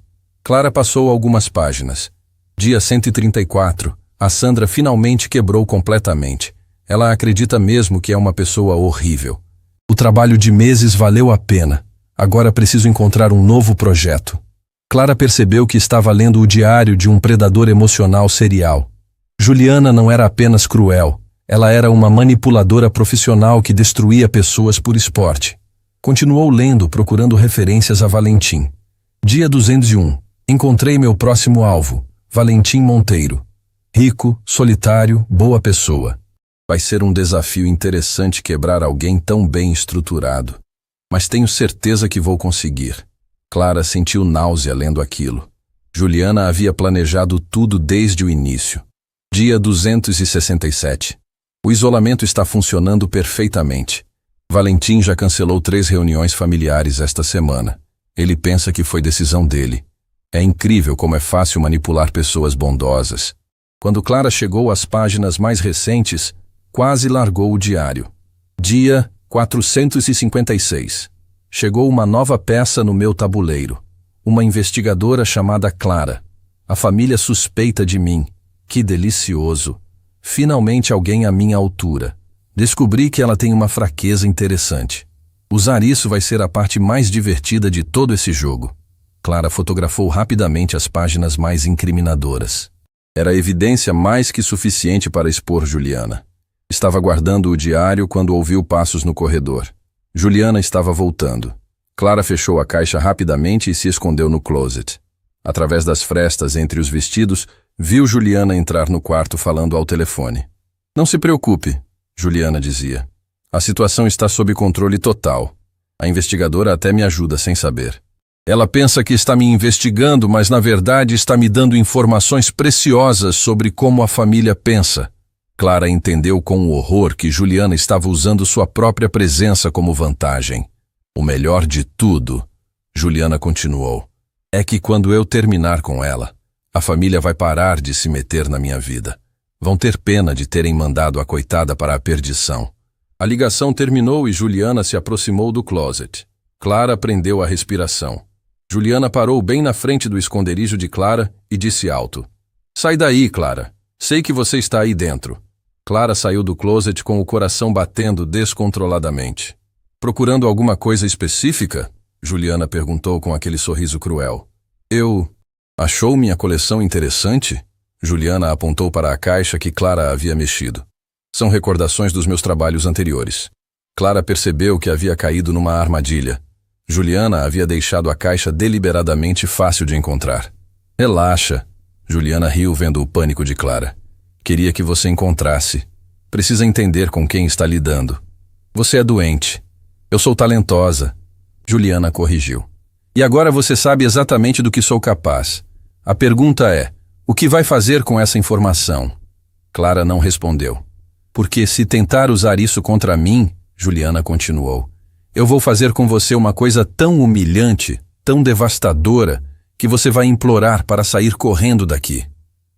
Clara passou algumas páginas. Dia 134. A Sandra finalmente quebrou completamente. Ela acredita mesmo que é uma pessoa horrível. O trabalho de meses valeu a pena. Agora preciso encontrar um novo projeto. Clara percebeu que estava lendo o diário de um predador emocional serial. Juliana não era apenas cruel. Ela era uma manipuladora profissional que destruía pessoas por esporte. Continuou lendo, procurando referências a Valentim. Dia 201. Encontrei meu próximo alvo, Valentim Monteiro. Rico, solitário, boa pessoa. Vai ser um desafio interessante quebrar alguém tão bem estruturado. Mas tenho certeza que vou conseguir. Clara sentiu náusea lendo aquilo. Juliana havia planejado tudo desde o início. Dia 267. O isolamento está funcionando perfeitamente. Valentim já cancelou 3 reuniões familiares esta semana. Ele pensa que foi decisão dele. É incrível como é fácil manipular pessoas bondosas. Quando Clara chegou às páginas mais recentes, quase largou o diário. Dia 456. Chegou uma nova peça no meu tabuleiro. Uma investigadora chamada Clara. A família suspeita de mim. Que delicioso. Finalmente alguém à minha altura. Descobri que ela tem uma fraqueza interessante. Usar isso vai ser a parte mais divertida de todo esse jogo. Clara fotografou rapidamente as páginas mais incriminadoras. Era evidência mais que suficiente para expor Juliana. Estava guardando o diário quando ouviu passos no corredor. Juliana estava voltando. Clara fechou a caixa rapidamente e se escondeu no closet. Através das frestas entre os vestidos, viu Juliana entrar no quarto falando ao telefone. Não se preocupe, Juliana dizia. A situação está sob controle total. A investigadora até me ajuda sem saber. Ela pensa que está me investigando, mas na verdade está me dando informações preciosas sobre como a família pensa. Clara entendeu com horror que Juliana estava usando sua própria presença como vantagem. O melhor de tudo, Juliana continuou, é que quando eu terminar com ela, a família vai parar de se meter na minha vida. Vão ter pena de terem mandado a coitada para a perdição. A ligação terminou e Juliana se aproximou do closet. Clara prendeu a respiração. Juliana parou bem na frente do esconderijo de Clara e disse alto. Sai daí, Clara. Sei que você está aí dentro. Clara saiu do closet com o coração batendo descontroladamente. Procurando alguma coisa específica? Juliana perguntou com aquele sorriso cruel. Achou minha coleção interessante? Juliana apontou para a caixa que Clara havia mexido. São recordações dos meus trabalhos anteriores. Clara percebeu que havia caído numa armadilha. Juliana havia deixado a caixa deliberadamente fácil de encontrar. Relaxa. Juliana riu vendo o pânico de Clara. Queria que você encontrasse. Precisa entender com quem está lidando. Você é doente. Eu sou talentosa. Juliana corrigiu. E agora você sabe exatamente do que sou capaz. A pergunta é, o que vai fazer com essa informação? Clara não respondeu. Porque se tentar usar isso contra mim, Juliana continuou, eu vou fazer com você uma coisa tão humilhante, tão devastadora, que você vai implorar para sair correndo daqui.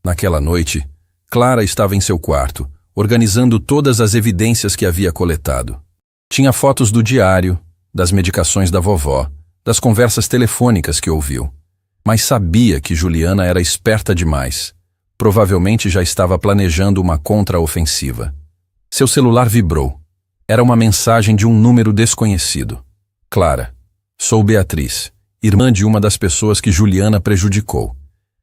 Naquela noite, Clara estava em seu quarto, organizando todas as evidências que havia coletado. Tinha fotos do diário, das medicações da vovó, das conversas telefônicas que ouviu. Mas sabia que Juliana era esperta demais. Provavelmente já estava planejando uma contraofensiva. Seu celular vibrou. Era uma mensagem de um número desconhecido. Clara, sou Beatriz, irmã de uma das pessoas que Juliana prejudicou.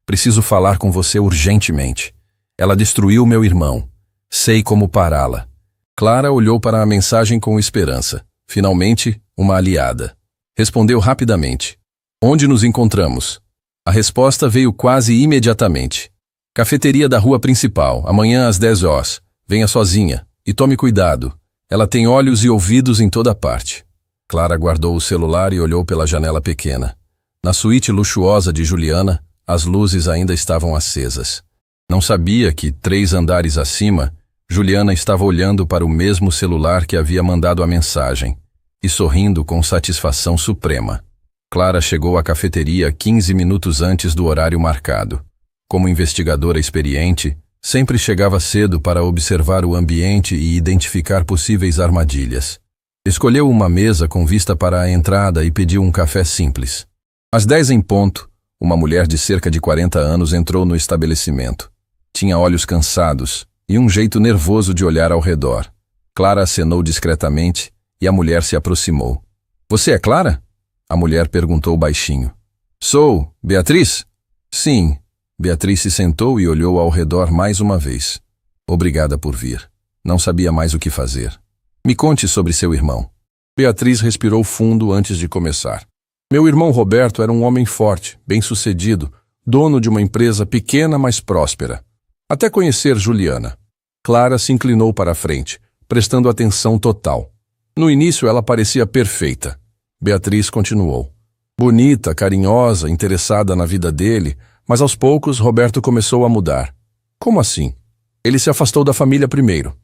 Preciso falar com você urgentemente. Ela destruiu meu irmão. Sei como pará-la. Clara olhou para a mensagem com esperança. Finalmente, uma aliada. Respondeu rapidamente. Onde nos encontramos? A resposta veio quase imediatamente. Cafeteria da rua principal, amanhã às 10 horas. Venha sozinha. E tome cuidado. Ela tem olhos e ouvidos em toda parte. Clara guardou o celular e olhou pela janela pequena. Na suíte luxuosa de Juliana, as luzes ainda estavam acesas. Não sabia que, 3 andares acima, Juliana estava olhando para o mesmo celular que havia mandado a mensagem e sorrindo com satisfação suprema. Clara chegou à cafeteria 15 minutos antes do horário marcado. Como investigadora experiente, sempre chegava cedo para observar o ambiente e identificar possíveis armadilhas. Escolheu uma mesa com vista para a entrada e pediu um café simples. Às 10 em ponto, uma mulher de cerca de 40 anos entrou no estabelecimento. Tinha olhos cansados e um jeito nervoso de olhar ao redor. Clara acenou discretamente e a mulher se aproximou. Você é Clara? A mulher perguntou baixinho. Sou. Beatriz? Sim. Beatriz se sentou e olhou ao redor mais uma vez. Obrigada por vir. Não sabia mais o que fazer. Me conte sobre seu irmão. Beatriz respirou fundo antes de começar. Meu irmão Roberto era um homem forte, bem-sucedido, dono de uma empresa pequena, mas próspera. Até conhecer Juliana. Clara se inclinou para a frente, prestando atenção total. No início ela parecia perfeita. Beatriz continuou. Bonita, carinhosa, interessada na vida dele, mas aos poucos Roberto começou a mudar. Como assim? Ele se afastou da família primeiro.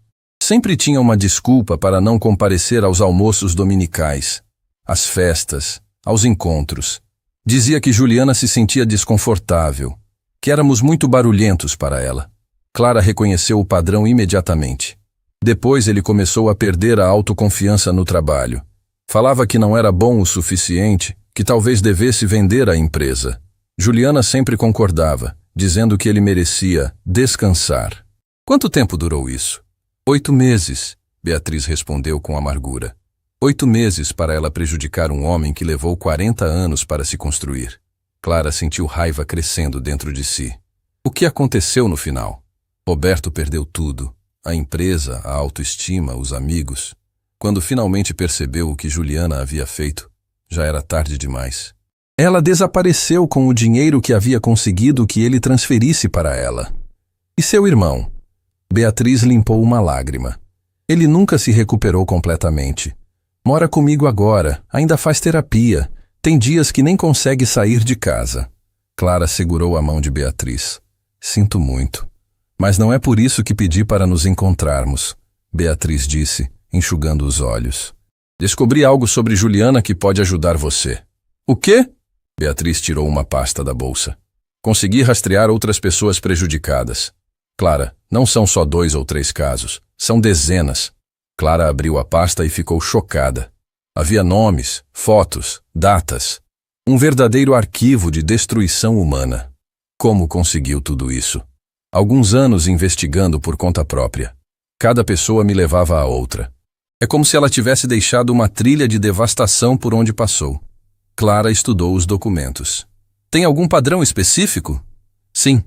Sempre tinha uma desculpa para não comparecer aos almoços dominicais, às festas, aos encontros. Dizia que Juliana se sentia desconfortável, que éramos muito barulhentos para ela. Clara reconheceu o padrão imediatamente. Depois ele começou a perder a autoconfiança no trabalho. Falava que não era bom o suficiente, que talvez devesse vender a empresa. Juliana sempre concordava, dizendo que ele merecia descansar. Quanto tempo durou isso? 8 meses, Beatriz respondeu com amargura. 8 meses para ela prejudicar um homem que levou 40 anos para se construir. Clara sentiu raiva crescendo dentro de si. O que aconteceu no final? Roberto perdeu tudo. A empresa, a autoestima, os amigos. Quando finalmente percebeu o que Juliana havia feito, já era tarde demais. Ela desapareceu com o dinheiro que havia conseguido que ele transferisse para ela. E seu irmão? Beatriz limpou uma lágrima. Ele nunca se recuperou completamente. Mora comigo agora, ainda faz terapia. Tem dias que nem consegue sair de casa. Clara segurou a mão de Beatriz. Sinto muito. Mas não é por isso que pedi para nos encontrarmos, Beatriz disse, enxugando os olhos. Descobri algo sobre Juliana que pode ajudar você. O quê? Beatriz tirou uma pasta da bolsa. Consegui rastrear outras pessoas prejudicadas. Clara, não são só 2 ou 3 casos, são dezenas. Clara abriu a pasta e ficou chocada. Havia nomes, fotos, datas. Um verdadeiro arquivo de destruição humana. Como conseguiu tudo isso? Alguns anos investigando por conta própria. Cada pessoa me levava a outra. É como se ela tivesse deixado uma trilha de devastação por onde passou. Clara estudou os documentos. Tem algum padrão específico? Sim,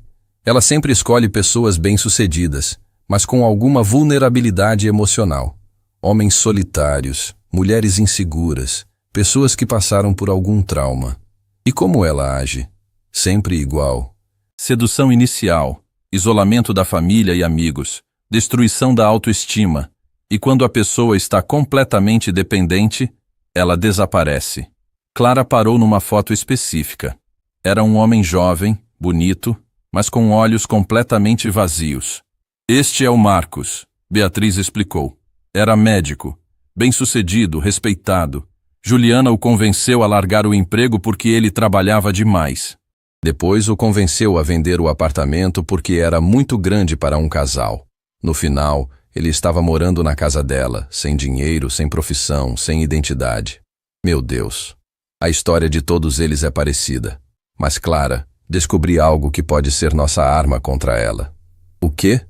ela sempre escolhe pessoas bem-sucedidas, mas com alguma vulnerabilidade emocional. Homens solitários, mulheres inseguras, pessoas que passaram por algum trauma. E como ela age? Sempre igual. Sedução inicial, isolamento da família e amigos, destruição da autoestima, e quando a pessoa está completamente dependente, ela desaparece. Clara parou numa foto específica. Era um homem jovem, bonito, mas com olhos completamente vazios. Este é o Marcos, Beatriz explicou. Era médico, bem-sucedido, respeitado. Juliana o convenceu a largar o emprego porque ele trabalhava demais. Depois o convenceu a vender o apartamento porque era muito grande para um casal. No final, ele estava morando na casa dela, sem dinheiro, sem profissão, sem identidade. Meu Deus! A história de todos eles é parecida. Mas Clara, Descobri algo que pode ser nossa arma contra ela. O quê?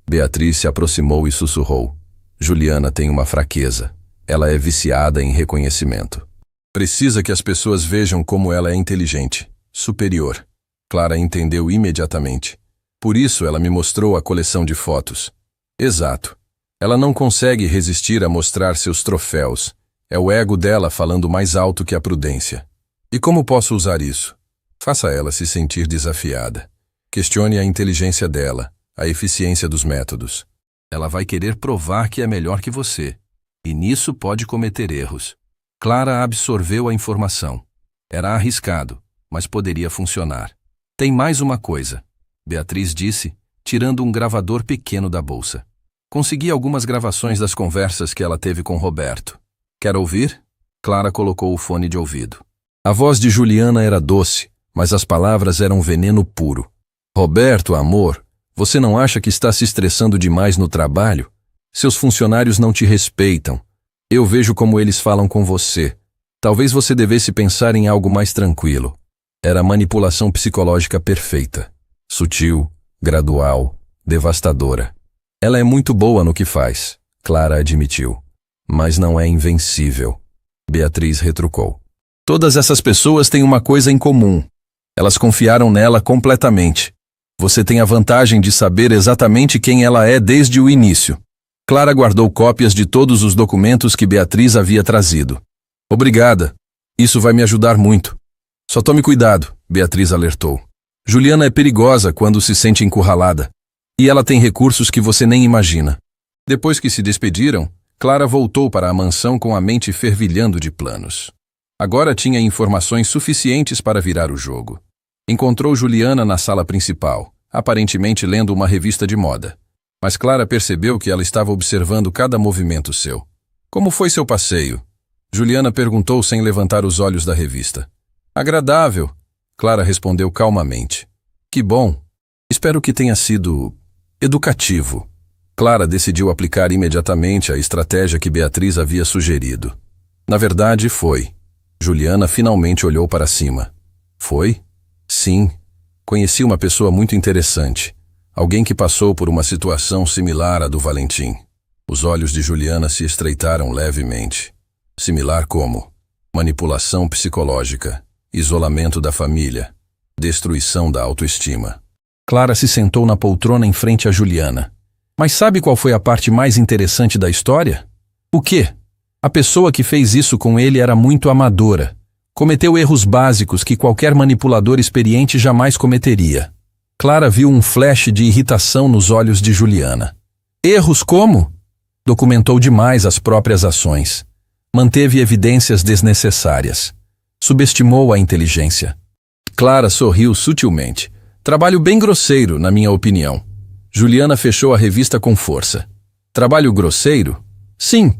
Beatriz se aproximou e sussurrou. Juliana tem uma fraqueza. Ela é viciada em reconhecimento. Precisa que as pessoas vejam como ela é inteligente, superior. Clara entendeu imediatamente. Por isso ela me mostrou a coleção de fotos. Exato. Ela não consegue resistir a mostrar seus troféus. É o ego dela falando mais alto que a prudência. E como posso usar isso? Faça ela se sentir desafiada. Questione a inteligência dela, a eficiência dos métodos. Ela vai querer provar que é melhor que você. E nisso pode cometer erros. Clara absorveu a informação. Era arriscado, mas poderia funcionar. Tem mais uma coisa, Beatriz disse, tirando um gravador pequeno da bolsa. Consegui algumas gravações das conversas que ela teve com Roberto. Quer ouvir? Clara colocou o fone de ouvido. A voz de Juliana era doce, mas as palavras eram veneno puro. Roberto, amor, você não acha que está se estressando demais no trabalho? Seus funcionários não te respeitam. Eu vejo como eles falam com você. Talvez você devesse pensar em algo mais tranquilo. Era a manipulação psicológica perfeita. Sutil, gradual, devastadora. Ela é muito boa no que faz, Clara admitiu. Mas não é invencível. Beatriz retrucou. Todas essas pessoas têm uma coisa em comum. Elas confiaram nela completamente. Você tem a vantagem de saber exatamente quem ela é desde o início. Clara guardou cópias de todos os documentos que Beatriz havia trazido. Obrigada. Isso vai me ajudar muito. Só tome cuidado, Beatriz alertou. Juliana é perigosa quando se sente encurralada. E ela tem recursos que você nem imagina. Depois que se despediram, Clara voltou para a mansão com a mente fervilhando de planos. Agora tinha informações suficientes para virar o jogo. Encontrou Juliana na sala principal, aparentemente lendo uma revista de moda. Mas Clara percebeu que ela estava observando cada movimento seu. Como foi seu passeio? Juliana perguntou sem levantar os olhos da revista. Agradável, Clara respondeu calmamente. Que bom. Espero que tenha sido educativo. Clara decidiu aplicar imediatamente a estratégia que Beatriz havia sugerido. Na verdade, foi. Juliana finalmente olhou para cima. Foi? Sim. Conheci uma pessoa muito interessante. Alguém que passou por uma situação similar à do Valentim. Os olhos de Juliana se estreitaram levemente. Similar como? Manipulação psicológica, isolamento da família, destruição da autoestima. Clara se sentou na poltrona em frente a Juliana. Mas sabe qual foi a parte mais interessante da história? O quê? A pessoa que fez isso com ele era muito amadora. Cometeu erros básicos que qualquer manipulador experiente jamais cometeria. Clara viu um flash de irritação nos olhos de Juliana. Erros como? Documentou demais as próprias ações. Manteve evidências desnecessárias. Subestimou a inteligência. Clara sorriu sutilmente. Trabalho bem grosseiro, na minha opinião. Juliana fechou a revista com força. Trabalho grosseiro? Sim.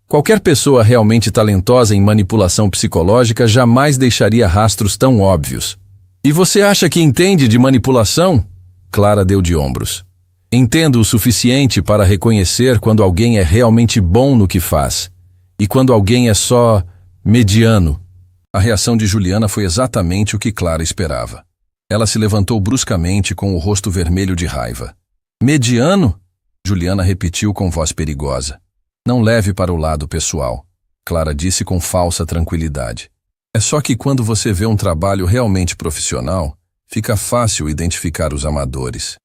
Qualquer pessoa realmente talentosa em manipulação psicológica jamais deixaria rastros tão óbvios. E você acha que entende de manipulação? Clara deu de ombros. Entendo o suficiente para reconhecer quando alguém é realmente bom no que faz e quando alguém é só mediano. A reação de Juliana foi exatamente o que Clara esperava. Ela se levantou bruscamente com o rosto vermelho de raiva. Mediano? Juliana repetiu com voz perigosa. Não leve para o lado pessoal, Clara disse com falsa tranquilidade. É só que quando você vê um trabalho realmente profissional, fica fácil identificar os amadores.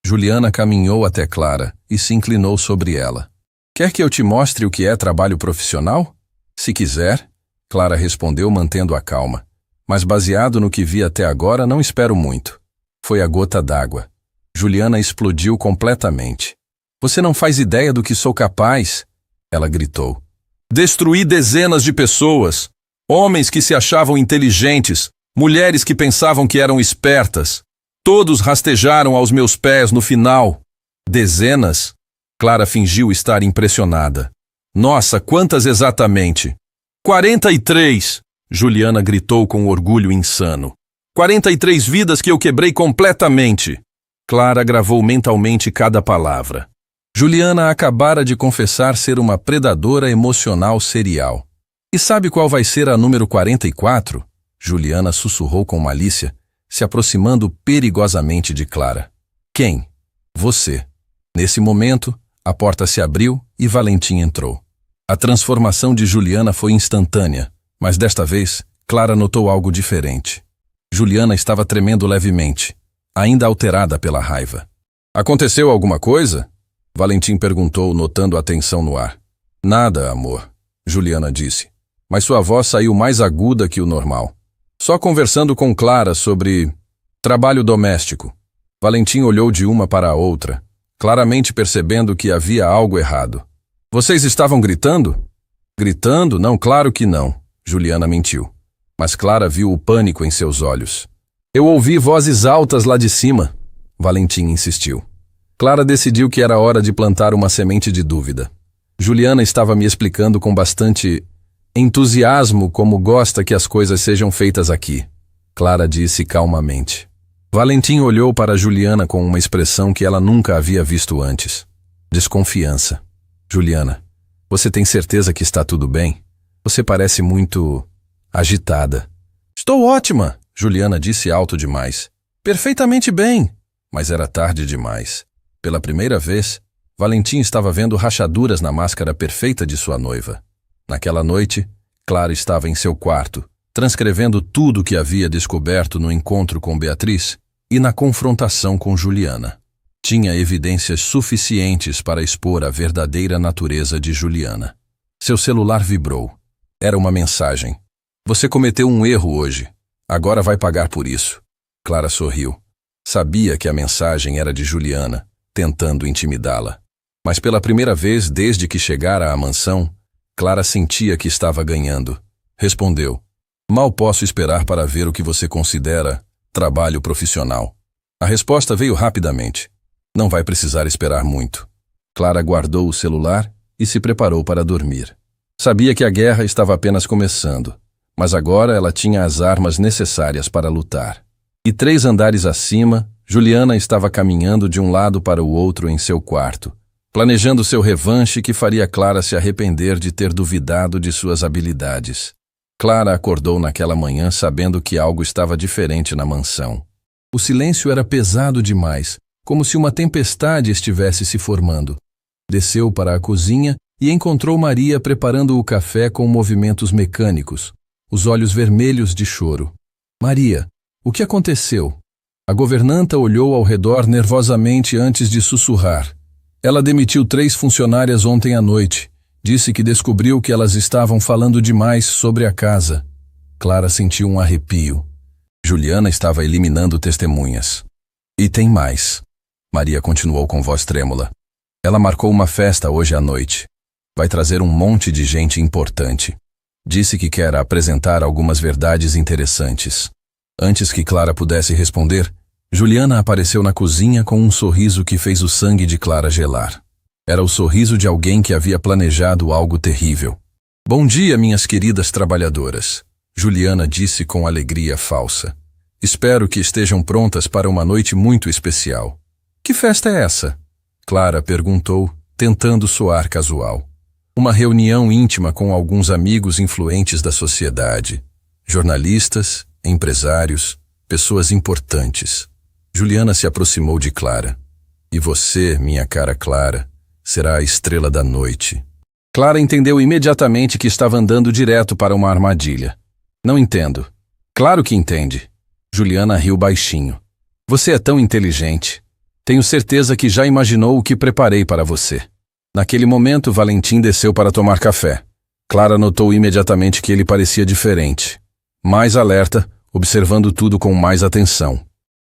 Juliana caminhou até Clara e se inclinou sobre ela. Quer que eu te mostre o que é trabalho profissional? Se quiser, Clara respondeu mantendo a calma. Mas baseado no que vi até agora, não espero muito. Foi a gota d'água. Juliana explodiu completamente. Você não faz ideia do que sou capaz? Ela gritou. Destruí dezenas de pessoas. Homens que se achavam inteligentes, mulheres que pensavam que eram espertas. Todos rastejaram aos meus pés no final. Dezenas? Clara fingiu estar impressionada. Nossa, quantas exatamente? 43! Juliana gritou com orgulho insano. 43 vidas que eu quebrei completamente. Clara gravou mentalmente cada palavra. Juliana acabara de confessar ser uma predadora emocional serial. E sabe qual vai ser a número 44? Juliana sussurrou com malícia. se aproximando perigosamente de Clara. Quem? Você. Nesse momento, a porta se abriu e Valentim entrou. A transformação de Juliana foi instantânea, mas desta vez, Clara notou algo diferente. Juliana estava tremendo levemente, ainda alterada pela raiva. Aconteceu alguma coisa? Valentim perguntou, notando a tensão no ar. Nada, amor, Juliana disse, mas sua voz saiu mais aguda que o normal. Só conversando com Clara sobre trabalho doméstico. Valentim olhou de uma para a outra, claramente percebendo que havia algo errado. Vocês estavam gritando? Gritando? Não, claro que não, Juliana mentiu. Mas Clara viu o pânico em seus olhos. Eu ouvi vozes altas lá de cima, Valentim insistiu. Clara decidiu que era hora de plantar uma semente de dúvida. Juliana estava me explicando com bastante entusiasmo como gosta que as coisas sejam feitas aqui, Clara disse calmamente. Valentim olhou para Juliana com uma expressão que ela nunca havia visto antes. Desconfiança. Juliana, você tem certeza que está tudo bem? Você parece muito agitada. Estou ótima, Juliana disse alto demais. Perfeitamente bem. Mas era tarde demais. Pela primeira vez, Valentim estava vendo rachaduras na máscara perfeita de sua noiva. Naquela noite, Clara estava em seu quarto, transcrevendo tudo o que havia descoberto no encontro com Beatriz e na confrontação com Juliana. Tinha evidências suficientes para expor a verdadeira natureza de Juliana. Seu celular vibrou. Era uma mensagem. Você cometeu um erro hoje. Agora vai pagar por isso. Clara sorriu. Sabia que a mensagem era de Juliana, tentando intimidá-la. Mas pela primeira vez desde que chegara à mansão, Clara sentia que estava ganhando. Respondeu. Mal posso esperar para ver o que você considera trabalho profissional. A resposta veio rapidamente. Não vai precisar esperar muito. Clara guardou o celular e se preparou para dormir. Sabia que a guerra estava apenas começando, mas agora ela tinha as armas necessárias para lutar. E 3 andares acima, Juliana estava caminhando de um lado para o outro em seu quarto, planejando seu revanche que faria Clara se arrepender de ter duvidado de suas habilidades. Clara acordou naquela manhã sabendo que algo estava diferente na mansão. O silêncio era pesado demais, como se uma tempestade estivesse se formando. Desceu para a cozinha e encontrou Maria preparando o café com movimentos mecânicos, os olhos vermelhos de choro. Maria, o que aconteceu? A governanta olhou ao redor nervosamente antes de sussurrar. Ela demitiu 3 funcionárias ontem à noite. Disse que descobriu que elas estavam falando demais sobre a casa. Clara sentiu um arrepio. Juliana estava eliminando testemunhas. E tem mais. Maria continuou com voz trêmula. Ela marcou uma festa hoje à noite. Vai trazer um monte de gente importante. Disse que quer apresentar algumas verdades interessantes. Antes que Clara pudesse responder, Juliana apareceu na cozinha com um sorriso que fez o sangue de Clara gelar. Era o sorriso de alguém que havia planejado algo terrível. Bom dia, minhas queridas trabalhadoras, Juliana disse com alegria falsa. Espero que estejam prontas para uma noite muito especial. Que festa é essa? Clara perguntou, tentando soar casual. Uma reunião íntima com alguns amigos influentes da sociedade. Jornalistas, empresários, pessoas importantes. Juliana se aproximou de Clara. E você, minha cara Clara, será a estrela da noite. Clara entendeu imediatamente que estava andando direto para uma armadilha. Não entendo. Claro que entende. Juliana riu baixinho. Você é tão inteligente. Tenho certeza que já imaginou o que preparei para você. Naquele momento, Valentim desceu para tomar café. Clara notou imediatamente que ele parecia diferente. Mais alerta, observando tudo com mais atenção.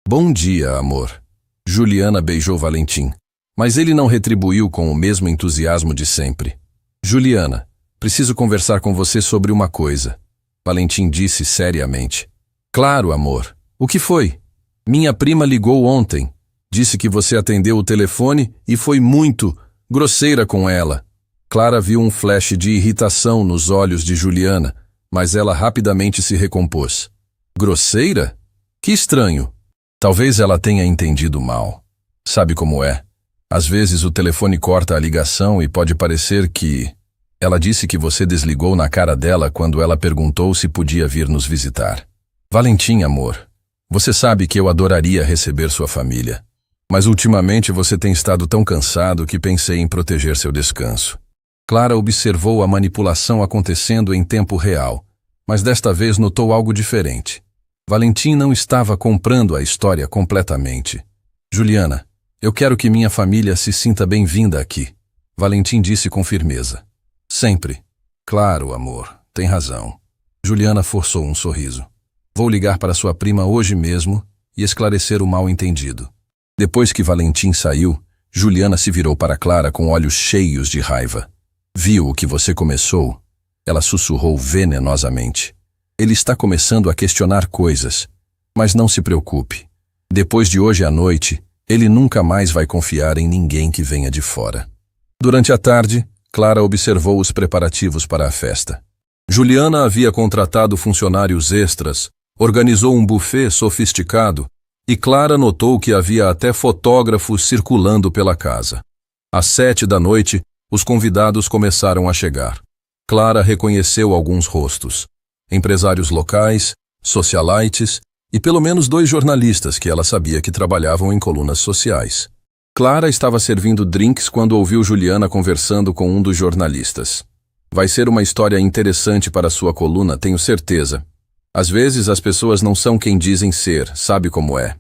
Bom dia, amor. Juliana beijou Valentim, mas ele não retribuiu com o mesmo entusiasmo de sempre. Juliana, preciso conversar com você sobre uma coisa. Valentim disse seriamente. Claro, amor. O que foi? Minha prima ligou ontem. Disse que você atendeu o telefone e foi muito grosseira com ela. Clara viu um flash de irritação nos olhos de Juliana, mas ela rapidamente se recompôs. Grosseira? Que estranho. Talvez ela tenha entendido mal. Sabe como é? Às vezes o telefone corta a ligação e pode parecer que... Ela disse que você desligou na cara dela quando ela perguntou se podia vir nos visitar. Valentim, amor, Você sabe que eu adoraria receber sua família. Mas ultimamente você tem estado tão cansado que pensei em proteger seu descanso. Clara observou a manipulação acontecendo em tempo real, mas desta vez notou algo diferente. Valentim não estava comprando a história completamente. Juliana, eu quero que minha família se sinta bem-vinda aqui. Valentim disse com firmeza. Sempre. Claro, amor, tem razão. Juliana forçou um sorriso. Vou ligar para sua prima hoje mesmo e esclarecer o mal-entendido. Depois que Valentim saiu, Juliana se virou para Clara com olhos cheios de raiva. Viu o que você começou? Ela sussurrou venenosamente. Ele está começando a questionar coisas. Mas não se preocupe. Depois de hoje à noite, ele nunca mais vai confiar em ninguém que venha de fora. Durante a tarde, Clara observou os preparativos para a festa. Juliana havia contratado funcionários extras, organizou um buffet sofisticado e Clara notou que havia até fotógrafos circulando pela casa. Às 7 da noite, os convidados começaram a chegar. Clara reconheceu alguns rostos. Empresários locais, socialites e pelo menos 2 jornalistas que ela sabia que trabalhavam em colunas sociais. Clara estava servindo drinks quando ouviu Juliana conversando com um dos jornalistas. Vai ser uma história interessante para sua coluna, tenho certeza. Às vezes as pessoas não são quem dizem ser, sabe como é.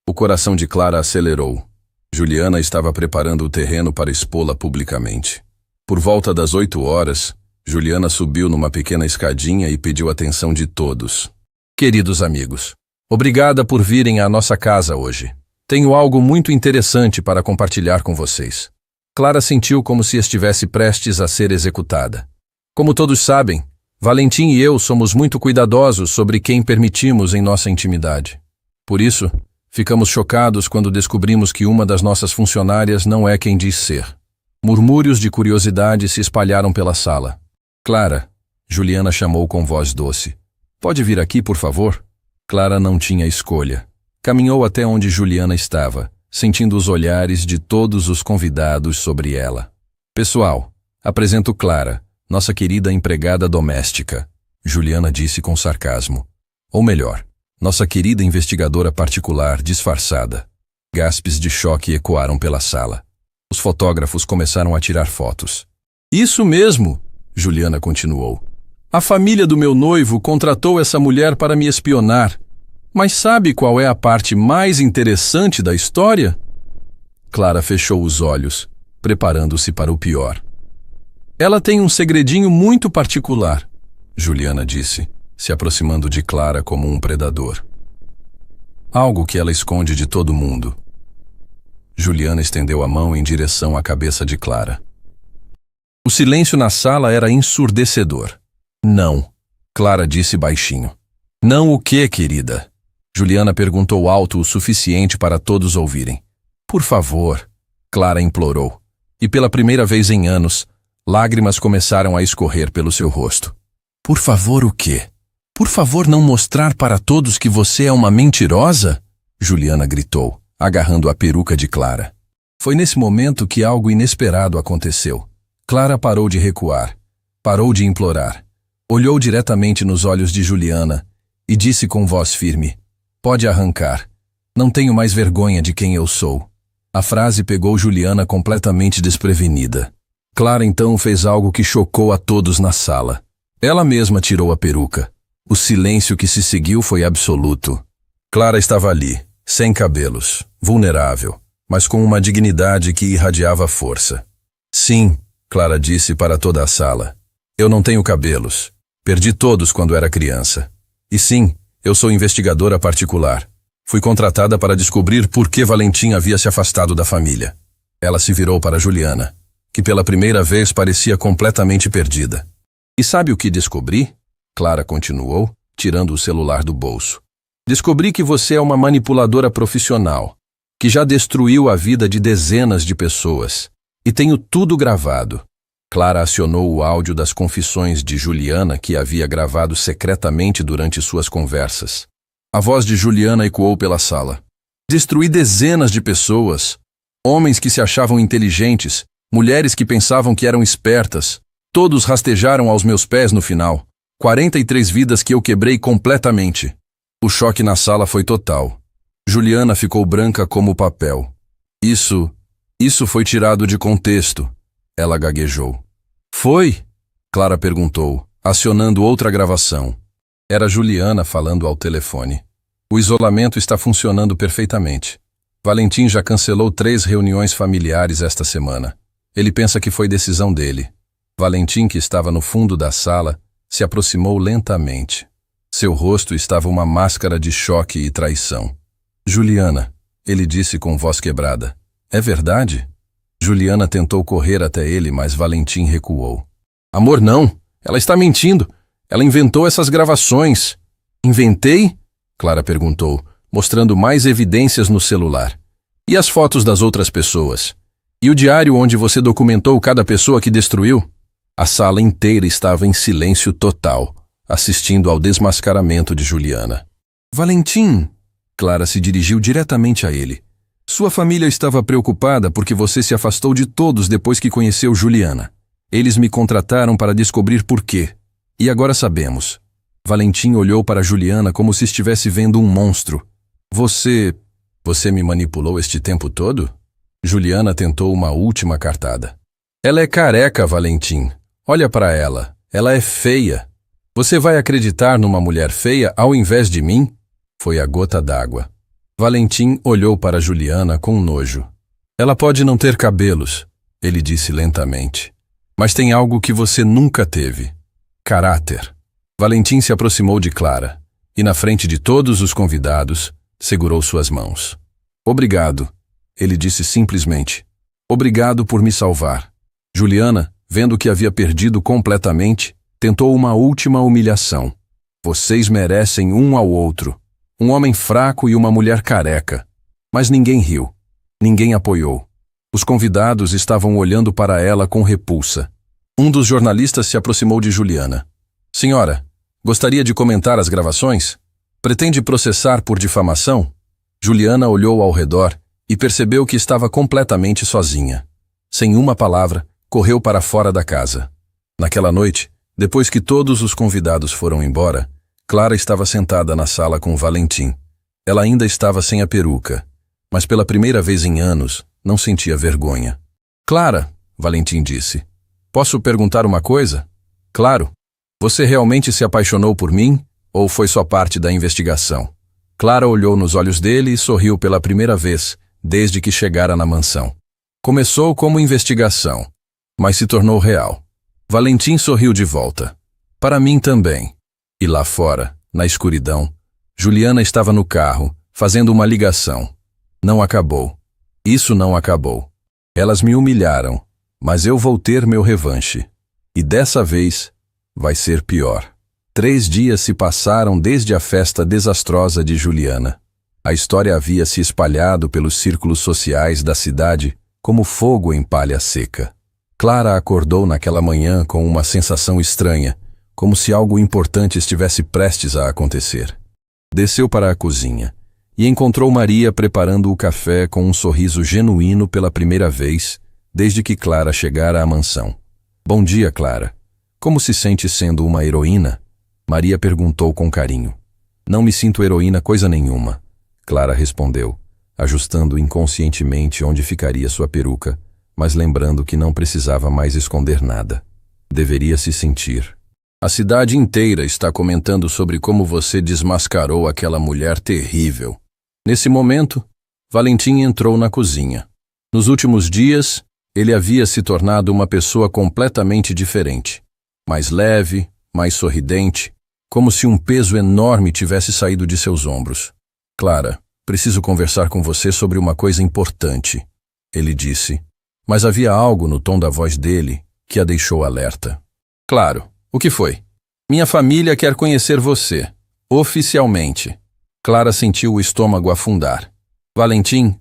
O coração de Clara acelerou. Juliana estava preparando o terreno para expô-la publicamente. Por volta das 8 horas, Juliana subiu numa pequena escadinha e pediu atenção de todos. Queridos amigos, obrigada por virem à nossa casa hoje. Tenho algo muito interessante para compartilhar com vocês. Clara sentiu como se estivesse prestes a ser executada. Como todos sabem, Valentim e eu somos muito cuidadosos sobre quem permitimos em nossa intimidade. Por isso, ficamos chocados quando descobrimos que uma das nossas funcionárias não é quem diz ser. Murmúrios de curiosidade se espalharam pela sala. Clara, Juliana chamou com voz doce. Pode vir aqui, por favor? Clara não tinha escolha. Caminhou até onde Juliana estava, sentindo os olhares de todos os convidados sobre ela. Pessoal, apresento Clara, nossa querida empregada doméstica, Juliana disse com sarcasmo. Ou melhor, nossa querida investigadora particular disfarçada. Gaspes de choque ecoaram pela sala. Os fotógrafos começaram a tirar fotos. Isso mesmo, Juliana continuou. A família do meu noivo contratou essa mulher para me espionar. Mas sabe qual é a parte mais interessante da história? Clara fechou os olhos, preparando-se para o pior. Ela tem um segredinho muito particular, Juliana disse, se aproximando de Clara como um predador. Algo que ela esconde de todo mundo. Juliana estendeu a mão em direção à cabeça de Clara. O silêncio na sala era ensurdecedor. Não, Clara disse baixinho. Não o quê, querida? Juliana perguntou alto o suficiente para todos ouvirem. Por favor, Clara implorou. E pela primeira vez em anos, lágrimas começaram a escorrer pelo seu rosto. Por favor, o quê? Por favor, não mostrar para todos que você é uma mentirosa? Juliana gritou, agarrando a peruca de Clara. Foi nesse momento que algo inesperado aconteceu. Clara parou de recuar, parou de implorar, olhou diretamente nos olhos de Juliana e disse com voz firme: Pode arrancar. Não tenho mais vergonha de quem eu sou. A frase pegou Juliana completamente desprevenida. Clara então fez algo que chocou a todos na sala. Ela mesma tirou a peruca. O silêncio que se seguiu foi absoluto. Clara estava ali, sem cabelos, vulnerável, mas com uma dignidade que irradiava força. Sim, Clara disse para toda a sala. Eu não tenho cabelos. Perdi todos quando era criança. E sim, eu sou investigadora particular. Fui contratada para descobrir por que Valentim havia se afastado da família. Ela se virou para Juliana, que pela primeira vez parecia completamente perdida. E sabe o que descobri? Clara continuou, tirando o celular do bolso. Descobri que você é uma manipuladora profissional, que já destruiu a vida de dezenas de pessoas. E tenho tudo gravado. Clara acionou o áudio das confissões de Juliana que havia gravado secretamente durante suas conversas. A voz de Juliana ecoou pela sala. Destruí dezenas de pessoas. Homens que se achavam inteligentes, mulheres que pensavam que eram espertas. Todos rastejaram aos meus pés no final. 43 vidas que eu quebrei completamente. O choque na sala foi total. Juliana ficou branca como papel. Isso foi tirado de contexto, ela gaguejou. Foi? Clara perguntou, acionando outra gravação. Era Juliana falando ao telefone. O isolamento está funcionando perfeitamente. Valentim já cancelou 3 reuniões familiares esta semana. Ele pensa que foi decisão dele. Valentim, que estava no fundo da sala, se aproximou lentamente. Seu rosto estava uma máscara de choque e traição. Juliana, ele disse com voz quebrada. É verdade? Juliana tentou correr até ele, mas Valentim recuou. Amor, não. Ela está mentindo. Ela inventou essas gravações. Inventei? Clara perguntou, mostrando mais evidências no celular. E as fotos das outras pessoas? E o diário onde você documentou cada pessoa que destruiu? A sala inteira estava em silêncio total, assistindo ao desmascaramento de Juliana. Valentim, Clara se dirigiu diretamente a ele. Sua família estava preocupada porque você se afastou de todos depois que conheceu Juliana. Eles me contrataram para descobrir por quê. E agora sabemos. Valentim olhou para Juliana como se estivesse vendo um monstro. Você me manipulou este tempo todo? Juliana tentou uma última cartada. Ela é careca, Valentim. Olha para ela. Ela é feia. Você vai acreditar numa mulher feia ao invés de mim? Foi a gota d'água. Valentim olhou para Juliana com nojo. Ela pode não ter cabelos, ele disse lentamente. Mas tem algo que você nunca teve. Caráter. Valentim se aproximou de Clara e, na frente de todos os convidados, segurou suas mãos. Obrigado, ele disse simplesmente. Obrigado por me salvar. Juliana, vendo que havia perdido completamente, tentou uma última humilhação. Vocês merecem um ao outro. Um homem fraco e uma mulher careca. Mas ninguém riu. Ninguém apoiou. Os convidados estavam olhando para ela com repulsa. Um dos jornalistas se aproximou de Juliana. Senhora, gostaria de comentar as gravações? Pretende processar por difamação? Juliana olhou ao redor e percebeu que estava completamente sozinha. Sem uma palavra, correu para fora da casa. Naquela noite, depois que todos os convidados foram embora, Clara estava sentada na sala com Valentim. Ela ainda estava sem a peruca, mas pela primeira vez em anos, não sentia vergonha. Clara, Valentim disse, posso perguntar uma coisa? Claro. Você realmente se apaixonou por mim ou foi só parte da investigação? Clara olhou nos olhos dele e sorriu pela primeira vez desde que chegara na mansão. Começou como investigação, mas se tornou real. Valentim sorriu de volta. Para mim também. E lá fora, na escuridão, Juliana estava no carro, fazendo uma ligação. Não acabou. Isso não acabou. Elas me humilharam, mas eu vou ter meu revanche. E dessa vez, vai ser pior. 3 dias se passaram desde a festa desastrosa de Juliana. A história havia se espalhado pelos círculos sociais da cidade como fogo em palha seca. Clara acordou naquela manhã com uma sensação estranha, como se algo importante estivesse prestes a acontecer. Desceu para a cozinha e encontrou Maria preparando o café com um sorriso genuíno pela primeira vez desde que Clara chegara à mansão. Bom dia, Clara. Como se sente sendo uma heroína? Maria perguntou com carinho. Não me sinto heroína coisa nenhuma, Clara respondeu, ajustando inconscientemente onde ficaria sua peruca, mas lembrando que não precisava mais esconder nada. Deveria se sentir. A cidade inteira está comentando sobre como você desmascarou aquela mulher terrível. Nesse momento, Valentim entrou na cozinha. Nos últimos dias, ele havia se tornado uma pessoa completamente diferente. Mais leve, mais sorridente, como se um peso enorme tivesse saído de seus ombros. Clara, preciso conversar com você sobre uma coisa importante, ele disse, mas havia algo no tom da voz dele que a deixou alerta. Claro. O que foi? Minha família quer conhecer você, oficialmente. Clara sentiu o estômago afundar. Valentim,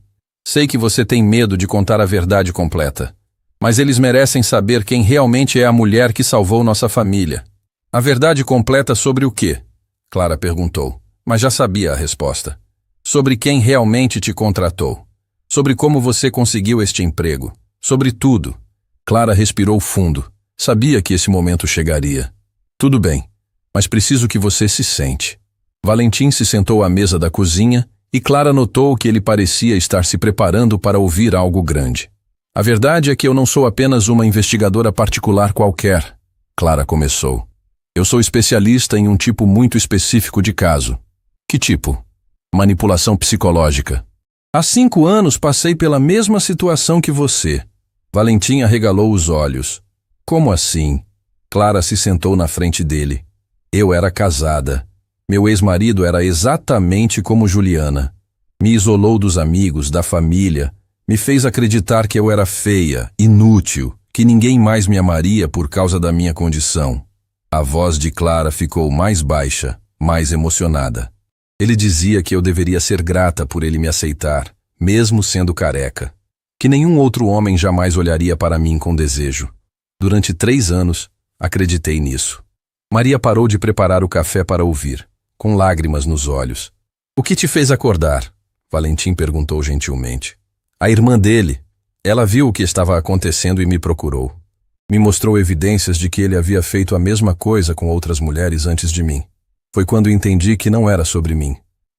sei que você tem medo de contar a verdade completa, mas eles merecem saber quem realmente é a mulher que salvou nossa família. A verdade completa sobre o quê? Clara perguntou, mas já sabia a resposta. Sobre quem realmente te contratou. Sobre como você conseguiu este emprego. Sobre tudo. Clara respirou fundo. Sabia que esse momento chegaria. Tudo bem, mas preciso que você se sente. Valentim se sentou à mesa da cozinha e Clara notou que ele parecia estar se preparando para ouvir algo grande. A verdade é que eu não sou apenas uma investigadora particular qualquer, Clara começou. Eu sou especialista em um tipo muito específico de caso. Que tipo? Manipulação psicológica. Há 5 anos passei pela mesma situação que você. Valentim arregalou os olhos. Como assim? Clara se sentou na frente dele. Eu era casada. Meu ex-marido era exatamente como Juliana. Me isolou dos amigos, da família. Me fez acreditar que eu era feia, inútil, que ninguém mais me amaria por causa da minha condição. A voz de Clara ficou mais baixa, mais emocionada. Ele dizia que eu deveria ser grata por ele me aceitar, mesmo sendo careca. Que nenhum outro homem jamais olharia para mim com desejo. Durante 3 anos, acreditei nisso. Maria parou de preparar o café para ouvir, com lágrimas nos olhos. O que te fez acordar? Valentim perguntou gentilmente. A irmã dele. Ela viu o que estava acontecendo e me procurou. Me mostrou evidências de que ele havia feito a mesma coisa com outras mulheres antes de mim. Foi quando entendi que não era sobre mim.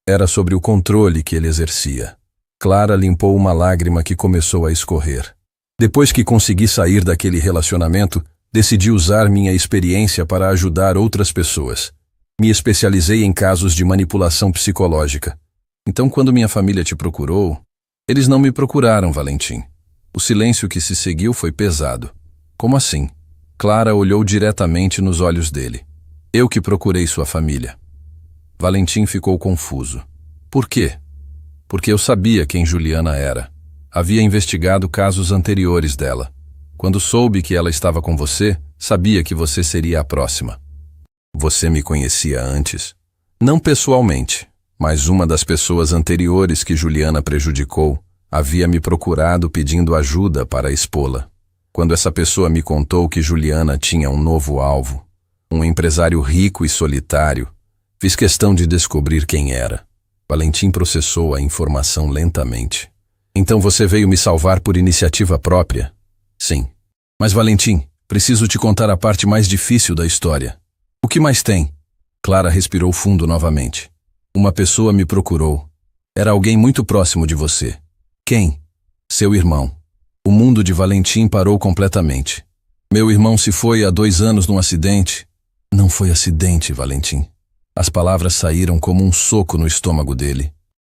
Era sobre o controle que ele exercia. Clara limpou uma lágrima que começou a escorrer. Depois que consegui sair daquele relacionamento, decidi usar minha experiência para ajudar outras pessoas. Me especializei em casos de manipulação psicológica. Então, quando minha família te procurou, eles não me procuraram, Valentim. O silêncio que se seguiu foi pesado. Como assim? Clara olhou diretamente nos olhos dele. Eu que procurei sua família. Valentim ficou confuso. Por quê? Porque eu sabia quem Juliana era. Havia investigado casos anteriores dela. Quando soube que ela estava com você, sabia que você seria a próxima. Você me conhecia antes? Não pessoalmente, mas uma das pessoas anteriores que Juliana prejudicou havia me procurado pedindo ajuda para expô-la. Quando essa pessoa me contou que Juliana tinha um novo alvo, um empresário rico e solitário, fiz questão de descobrir quem era. Valentim processou a informação lentamente. Então você veio me salvar por iniciativa própria? Sim. Mas Valentim, preciso te contar a parte mais difícil da história. O que mais tem? Clara respirou fundo novamente. Uma pessoa me procurou. Era alguém muito próximo de você. Quem? Seu irmão. O mundo de Valentim parou completamente. Meu irmão se foi há 2 anos num acidente. Não foi acidente, Valentim. As palavras saíram como um soco no estômago dele.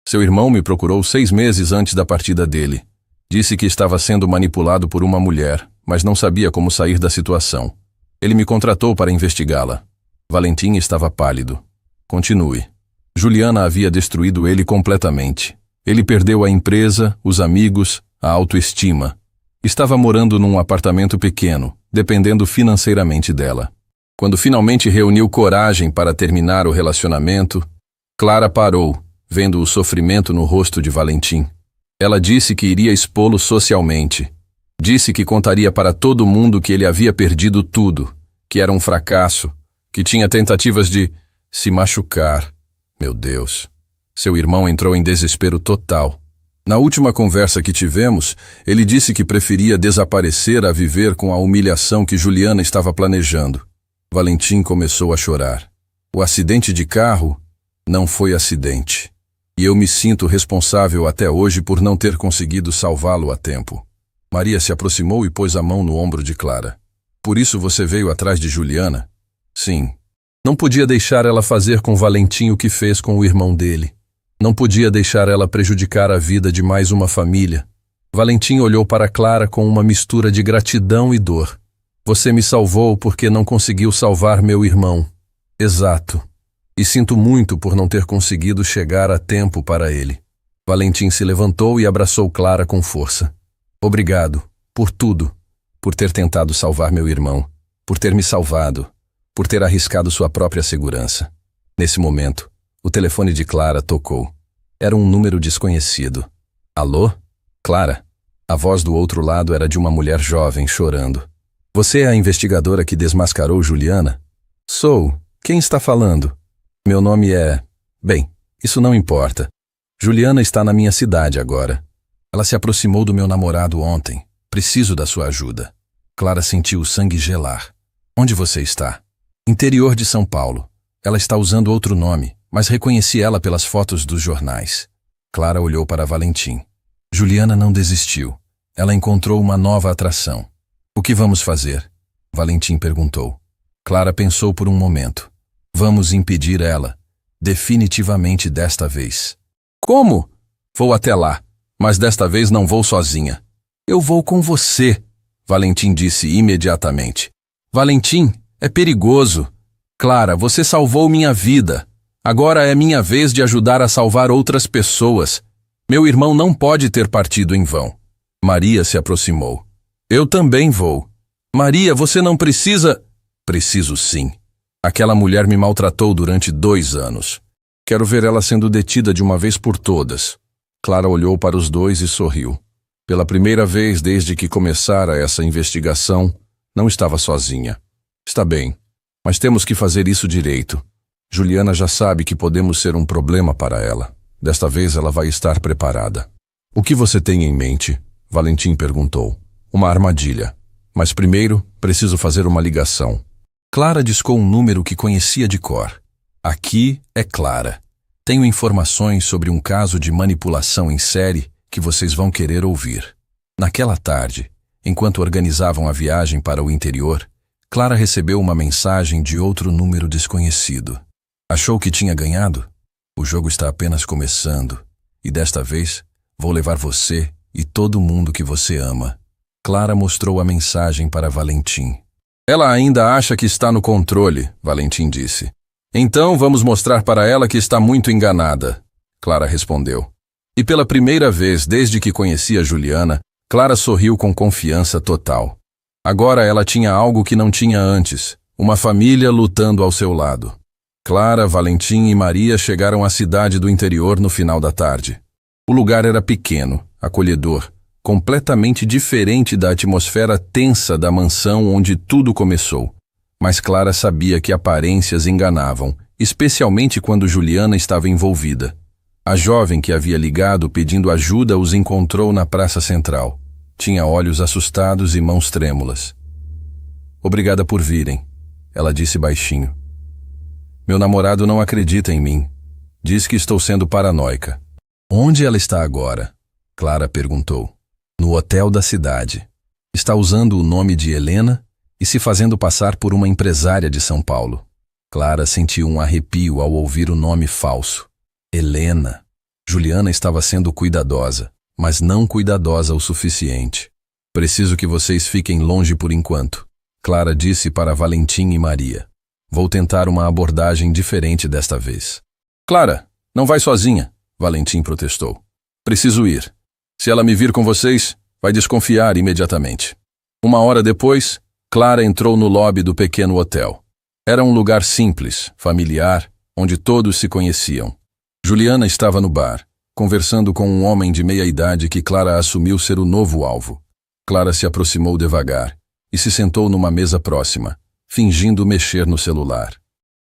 Seu irmão me procurou 6 meses antes da partida dele. Disse que estava sendo manipulado por uma mulher, mas não sabia como sair da situação. Ele me contratou para investigá-la. Valentim estava pálido. Continue. Juliana havia destruído ele completamente. Ele perdeu a empresa, os amigos, a autoestima. Estava morando num apartamento pequeno, dependendo financeiramente dela. Quando finalmente reuniu coragem para terminar o relacionamento, Clara parou, vendo o sofrimento no rosto de Valentim. Ela disse que iria expô-lo socialmente. Disse que contaria para todo mundo que ele havia perdido tudo, que era um fracasso, que tinha tentativas de se machucar. Meu Deus. Seu irmão entrou em desespero total. Na última conversa que tivemos, ele disse que preferia desaparecer a viver com a humilhação que Juliana estava planejando. Valentim começou a chorar. O acidente de carro não foi acidente. E eu me sinto responsável até hoje por não ter conseguido salvá-lo a tempo. Maria se aproximou e pôs a mão no ombro de Clara. Por isso você veio atrás de Juliana? Sim. Não podia deixar ela fazer com Valentim o que fez com o irmão dele. Não podia deixar ela prejudicar a vida de mais uma família. Valentim olhou para Clara com uma mistura de gratidão e dor. Você me salvou porque não conseguiu salvar meu irmão. Exato. E sinto muito por não ter conseguido chegar a tempo para ele. Valentim se levantou e abraçou Clara com força. Obrigado, por tudo. Por ter tentado salvar meu irmão. Por ter me salvado. Por ter arriscado sua própria segurança. Nesse momento, o telefone de Clara tocou. Era um número desconhecido. Alô? Clara? A voz do outro lado era de uma mulher jovem chorando. Você é a investigadora que desmascarou Juliana? Sou. Quem está falando? Meu nome é... Bem, isso não importa. Juliana está na minha cidade agora. Ela se aproximou do meu namorado ontem. Preciso da sua ajuda. Clara sentiu o sangue gelar. Onde você está? Interior de São Paulo. Ela está usando outro nome. mas reconheci ela pelas fotos dos jornais. Clara olhou para Valentim. Juliana não desistiu. Ela encontrou uma nova atração. O que vamos fazer? Valentim perguntou. Clara pensou por um momento. Vamos impedir ela. Definitivamente desta vez. Como? Vou até lá, mas desta vez não vou sozinha. Eu vou com você, Valentim disse imediatamente. Valentim, é perigoso. Clara, você salvou minha vida. Agora é minha vez de ajudar a salvar outras pessoas. Meu irmão não pode ter partido em vão. Maria se aproximou. Eu também vou. Maria, você não precisa... Preciso sim. Aquela mulher me maltratou durante 2 anos. Quero ver ela sendo detida de uma vez por todas. Clara olhou para os dois e sorriu. Pela primeira vez desde que começara essa investigação, não estava sozinha. Está bem, mas temos que fazer isso direito. Juliana já sabe que podemos ser um problema para ela. Desta vez ela vai estar preparada. O que você tem em mente? Valentim perguntou. Uma armadilha. Mas primeiro, preciso fazer uma ligação. Clara discou um número que conhecia de cor. Aqui é Clara. Tenho informações sobre um caso de manipulação em série que vocês vão querer ouvir. Naquela tarde, enquanto organizavam a viagem para o interior, Clara recebeu uma mensagem de outro número desconhecido. Achou que tinha ganhado? O jogo está apenas começando, e desta vez vou levar você e todo mundo que você ama. Clara mostrou a mensagem para Valentim. Ela ainda acha que está no controle, Valentim disse. Então vamos mostrar para ela que está muito enganada, Clara respondeu. E pela primeira vez desde que conhecia Juliana, Clara sorriu com confiança total. Agora ela tinha algo que não tinha antes, uma família lutando ao seu lado. Clara, Valentim e Maria chegaram à cidade do interior no final da tarde. O lugar era pequeno, acolhedor, completamente diferente da atmosfera tensa da mansão onde tudo começou. Mas Clara sabia que aparências enganavam, especialmente quando Juliana estava envolvida. A jovem que havia ligado pedindo ajuda os encontrou na praça central. Tinha olhos assustados e mãos trêmulas. Obrigada por virem, ela disse baixinho. Meu namorado não acredita em mim. Diz que estou sendo paranoica. Onde ela está agora? Clara perguntou. No hotel da cidade. Está usando o nome de Helena e se fazendo passar por uma empresária de São Paulo. Clara sentiu um arrepio ao ouvir o nome falso. Helena. Juliana estava sendo cuidadosa, mas não cuidadosa o suficiente. Preciso que vocês fiquem longe por enquanto, Clara disse para Valentim e Maria. Vou tentar uma abordagem diferente desta vez. Clara, não vai sozinha, Valentim protestou. Preciso ir. Se ela me vir com vocês, vai desconfiar imediatamente. 1 hora depois, Clara entrou no lobby do pequeno hotel. Era um lugar simples, familiar, onde todos se conheciam. Juliana estava no bar, conversando com um homem de meia-idade que Clara assumiu ser o novo alvo. Clara se aproximou devagar e se sentou numa mesa próxima, fingindo mexer no celular.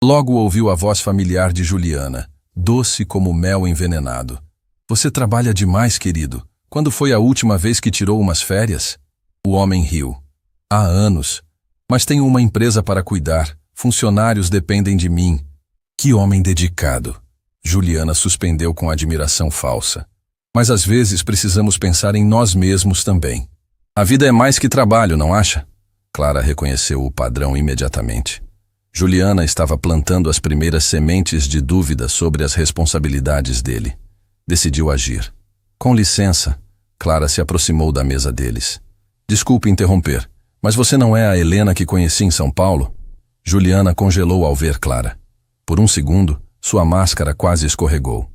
Logo ouviu a voz familiar de Juliana, doce como mel envenenado. Você trabalha demais, querido. Quando foi a última vez que tirou umas férias? O homem riu. Há anos. Mas tenho uma empresa para cuidar. Funcionários dependem de mim. Que homem dedicado. Juliana suspendeu com admiração falsa. Mas às vezes precisamos pensar em nós mesmos também. A vida é mais que trabalho, não acha? Clara reconheceu o padrão imediatamente. Juliana estava plantando as primeiras sementes de dúvida sobre as responsabilidades dele. Decidiu agir. Com licença, Clara se aproximou da mesa deles. Desculpe interromper, mas você não é a Helena que conheci em São Paulo? Juliana congelou ao ver Clara. Por um segundo, sua máscara quase escorregou.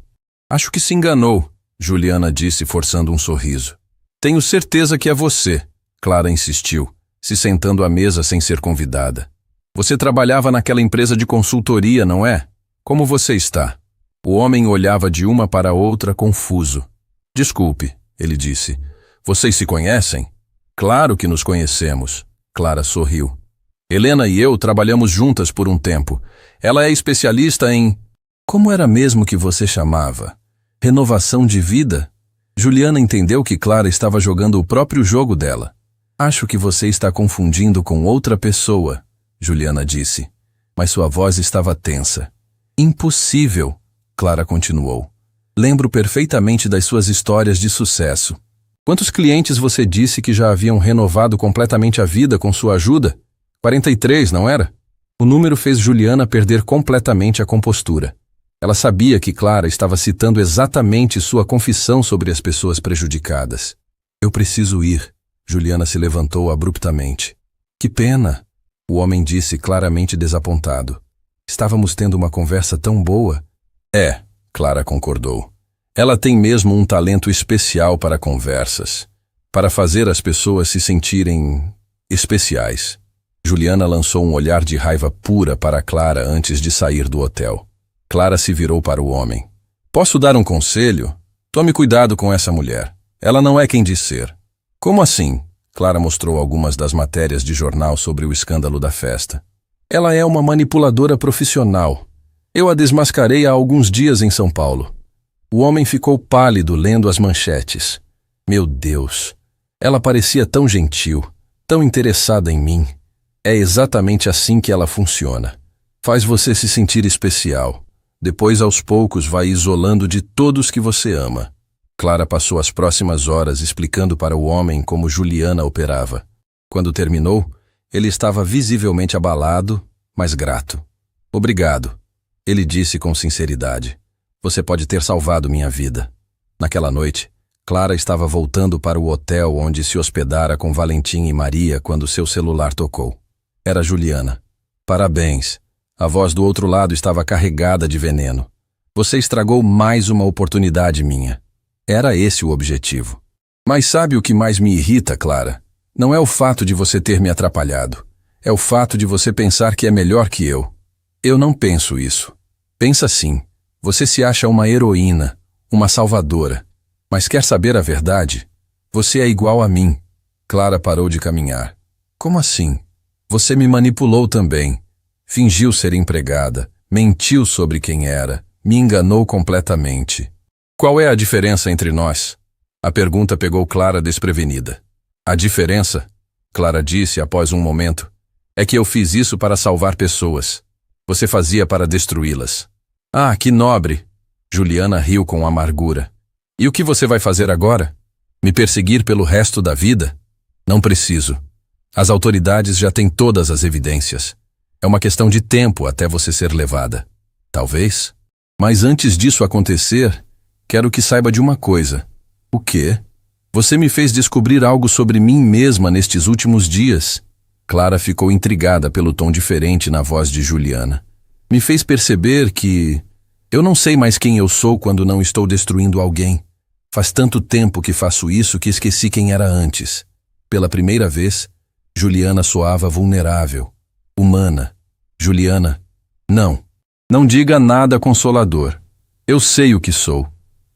Acho que se enganou, Juliana disse forçando um sorriso. Tenho certeza que é você, Clara insistiu, se sentando à mesa sem ser convidada. Você trabalhava naquela empresa de consultoria, não é? Como você está? O homem olhava de uma para outra confuso. Desculpe, ele disse. Vocês se conhecem? Claro que nos conhecemos. Clara sorriu. Helena e eu trabalhamos juntas por um tempo. Ela é especialista em... Como era mesmo que você chamava? Renovação de vida? Juliana entendeu que Clara estava jogando o próprio jogo dela. Acho que você está confundindo com outra pessoa, Juliana disse. Mas sua voz estava tensa. Impossível, Clara continuou. Lembro perfeitamente das suas histórias de sucesso. Quantos clientes você disse que já haviam renovado completamente a vida com sua ajuda? 43, não era? O número fez Juliana perder completamente a compostura. Ela sabia que Clara estava citando exatamente sua confissão sobre as pessoas prejudicadas. Eu preciso ir. Juliana se levantou abruptamente. Que pena, o homem disse claramente desapontado. Estávamos tendo uma conversa tão boa. É, Clara concordou. Ela tem mesmo um talento especial para conversas, para fazer as pessoas se sentirem especiais. Juliana lançou um olhar de raiva pura para Clara antes de sair do hotel. Clara se virou para o homem. Posso dar um conselho? Tome cuidado com essa mulher. Ela não é quem diz ser. Como assim? Clara mostrou algumas das matérias de jornal sobre o escândalo da festa. Ela é uma manipuladora profissional. Eu a desmascarei há alguns dias em São Paulo. O homem ficou pálido lendo as manchetes. Meu Deus! Ela parecia tão gentil, tão interessada em mim. É exatamente assim que ela funciona. Faz você se sentir especial. Depois, aos poucos, vai isolando de todos que você ama. Clara passou as próximas horas explicando para o homem como Juliana operava. Quando terminou, ele estava visivelmente abalado, mas grato. Obrigado, ele disse com sinceridade. Você pode ter salvado minha vida. Naquela noite, Clara estava voltando para o hotel onde se hospedara com Valentim e Maria quando seu celular tocou. Era Juliana. Parabéns. A voz do outro lado estava carregada de veneno. Você estragou mais uma oportunidade minha. Era esse o objetivo. Mas sabe o que mais me irrita, Clara? Não é o fato de você ter me atrapalhado. É o fato de você pensar que é melhor que eu. Eu não penso isso. Pensa sim. Você se acha uma heroína, uma salvadora. Mas quer saber a verdade? Você é igual a mim. Clara parou de caminhar. Como assim? Você me manipulou também. Fingiu ser empregada, mentiu sobre quem era, me enganou completamente. Qual é a diferença entre nós? A pergunta pegou Clara desprevenida. A diferença, Clara disse após um momento, é que eu fiz isso para salvar pessoas. Você fazia para destruí-las. Ah, que nobre! Juliana riu com amargura. E o que você vai fazer agora? Me perseguir pelo resto da vida? Não preciso. As autoridades já têm todas as evidências. É uma questão de tempo até você ser levada. Talvez. Mas antes disso acontecer, quero que saiba de uma coisa. O quê? Você me fez descobrir algo sobre mim mesma nestes últimos dias. Clara ficou intrigada pelo tom diferente na voz de Juliana. Me fez perceber que eu não sei mais quem eu sou quando não estou destruindo alguém. Faz tanto tempo que faço isso que esqueci quem era antes. Pela primeira vez, Juliana soava vulnerável. Humana. Juliana, não diga nada consolador. Eu sei o que sou.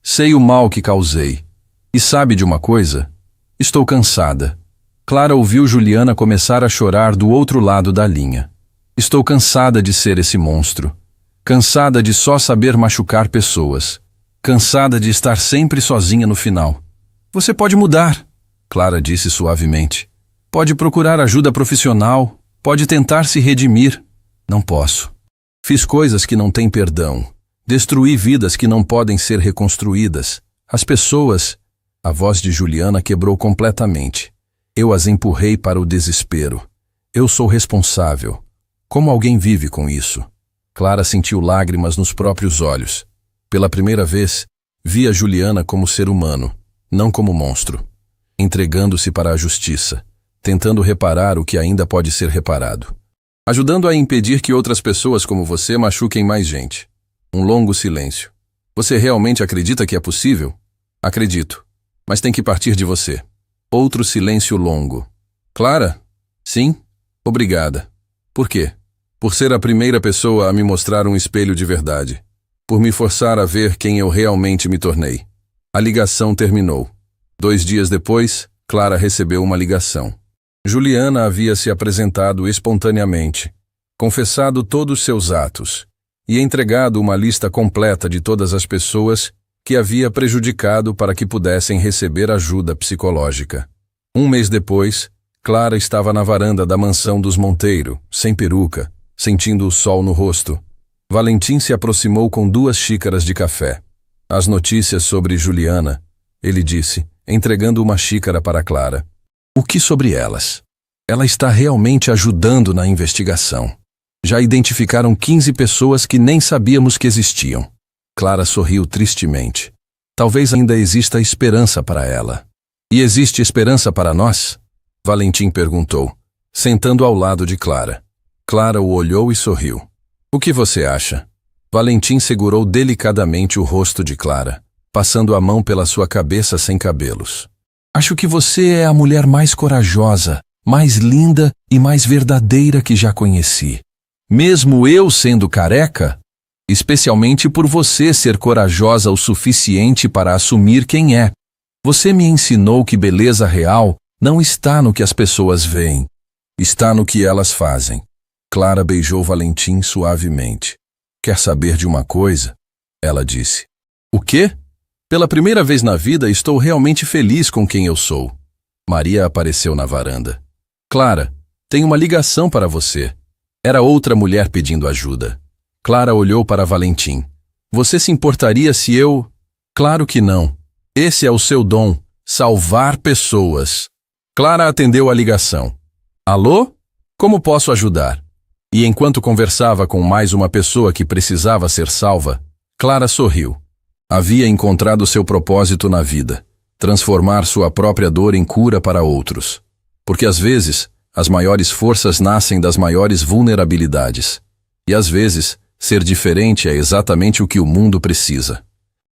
Sei o mal que causei. E sabe de uma coisa? Estou cansada. Clara ouviu Juliana começar a chorar do outro lado da linha. Estou cansada de ser esse monstro. Cansada de só saber machucar pessoas. Cansada de estar sempre sozinha no final. Você pode mudar, Clara disse suavemente. Pode procurar ajuda profissional. Pode tentar se redimir. Não posso. Fiz coisas que não têm perdão. Destruí vidas que não podem ser reconstruídas. As pessoas... A voz de Juliana quebrou completamente. Eu as empurrei para o desespero. Eu sou responsável. Como alguém vive com isso? Clara sentiu lágrimas nos próprios olhos. Pela primeira vez, via Juliana como ser humano, não como monstro. Entregando-se para a justiça. Tentando reparar o que ainda pode ser reparado. Ajudando a impedir que outras pessoas como você machuquem mais gente. Um longo silêncio. Você realmente acredita que é possível? Acredito. Mas tem que partir de você. Outro silêncio longo. Clara? Sim? Obrigada. Por quê? Por ser a primeira pessoa a me mostrar um espelho de verdade. Por me forçar a ver quem eu realmente me tornei. A ligação terminou. 2 dias depois, Clara recebeu uma ligação. Juliana havia se apresentado espontaneamente, confessado todos seus atos e entregado uma lista completa de todas as pessoas que havia prejudicado para que pudessem receber ajuda psicológica. 1 mês depois, Clara estava na varanda da mansão dos Monteiro, sem peruca, sentindo o sol no rosto. Valentim se aproximou com 2 xícaras de café. As notícias sobre Juliana, ele disse, entregando uma xícara para Clara. O que sobre elas? Ela está realmente ajudando na investigação. Já identificaram 15 pessoas que nem sabíamos que existiam. Clara sorriu tristemente. Talvez ainda exista esperança para ela. E existe esperança para nós? Valentim perguntou, sentando ao lado de Clara. Clara o olhou e sorriu. O que você acha? Valentim segurou delicadamente o rosto de Clara, passando a mão pela sua cabeça sem cabelos. Acho que você é a mulher mais corajosa, mais linda e mais verdadeira que já conheci. Mesmo eu sendo careca? Especialmente por você ser corajosa o suficiente para assumir quem é. Você me ensinou que beleza real não está no que as pessoas veem, está no que elas fazem. Clara beijou Valentim suavemente. Quer saber de uma coisa? Ela disse. O quê? Pela primeira vez na vida estou realmente feliz com quem eu sou. Maria apareceu na varanda. Clara, tenho uma ligação para você. Era outra mulher pedindo ajuda. Clara olhou para Valentim. Você se importaria se eu... Claro que não. Esse é o seu dom, salvar pessoas. Clara atendeu a ligação. Alô? Como posso ajudar? E enquanto conversava com mais uma pessoa que precisava ser salva, Clara sorriu. Havia encontrado seu propósito na vida, transformar sua própria dor em cura para outros. Porque às vezes, as maiores forças nascem das maiores vulnerabilidades. E às vezes, ser diferente é exatamente o que o mundo precisa.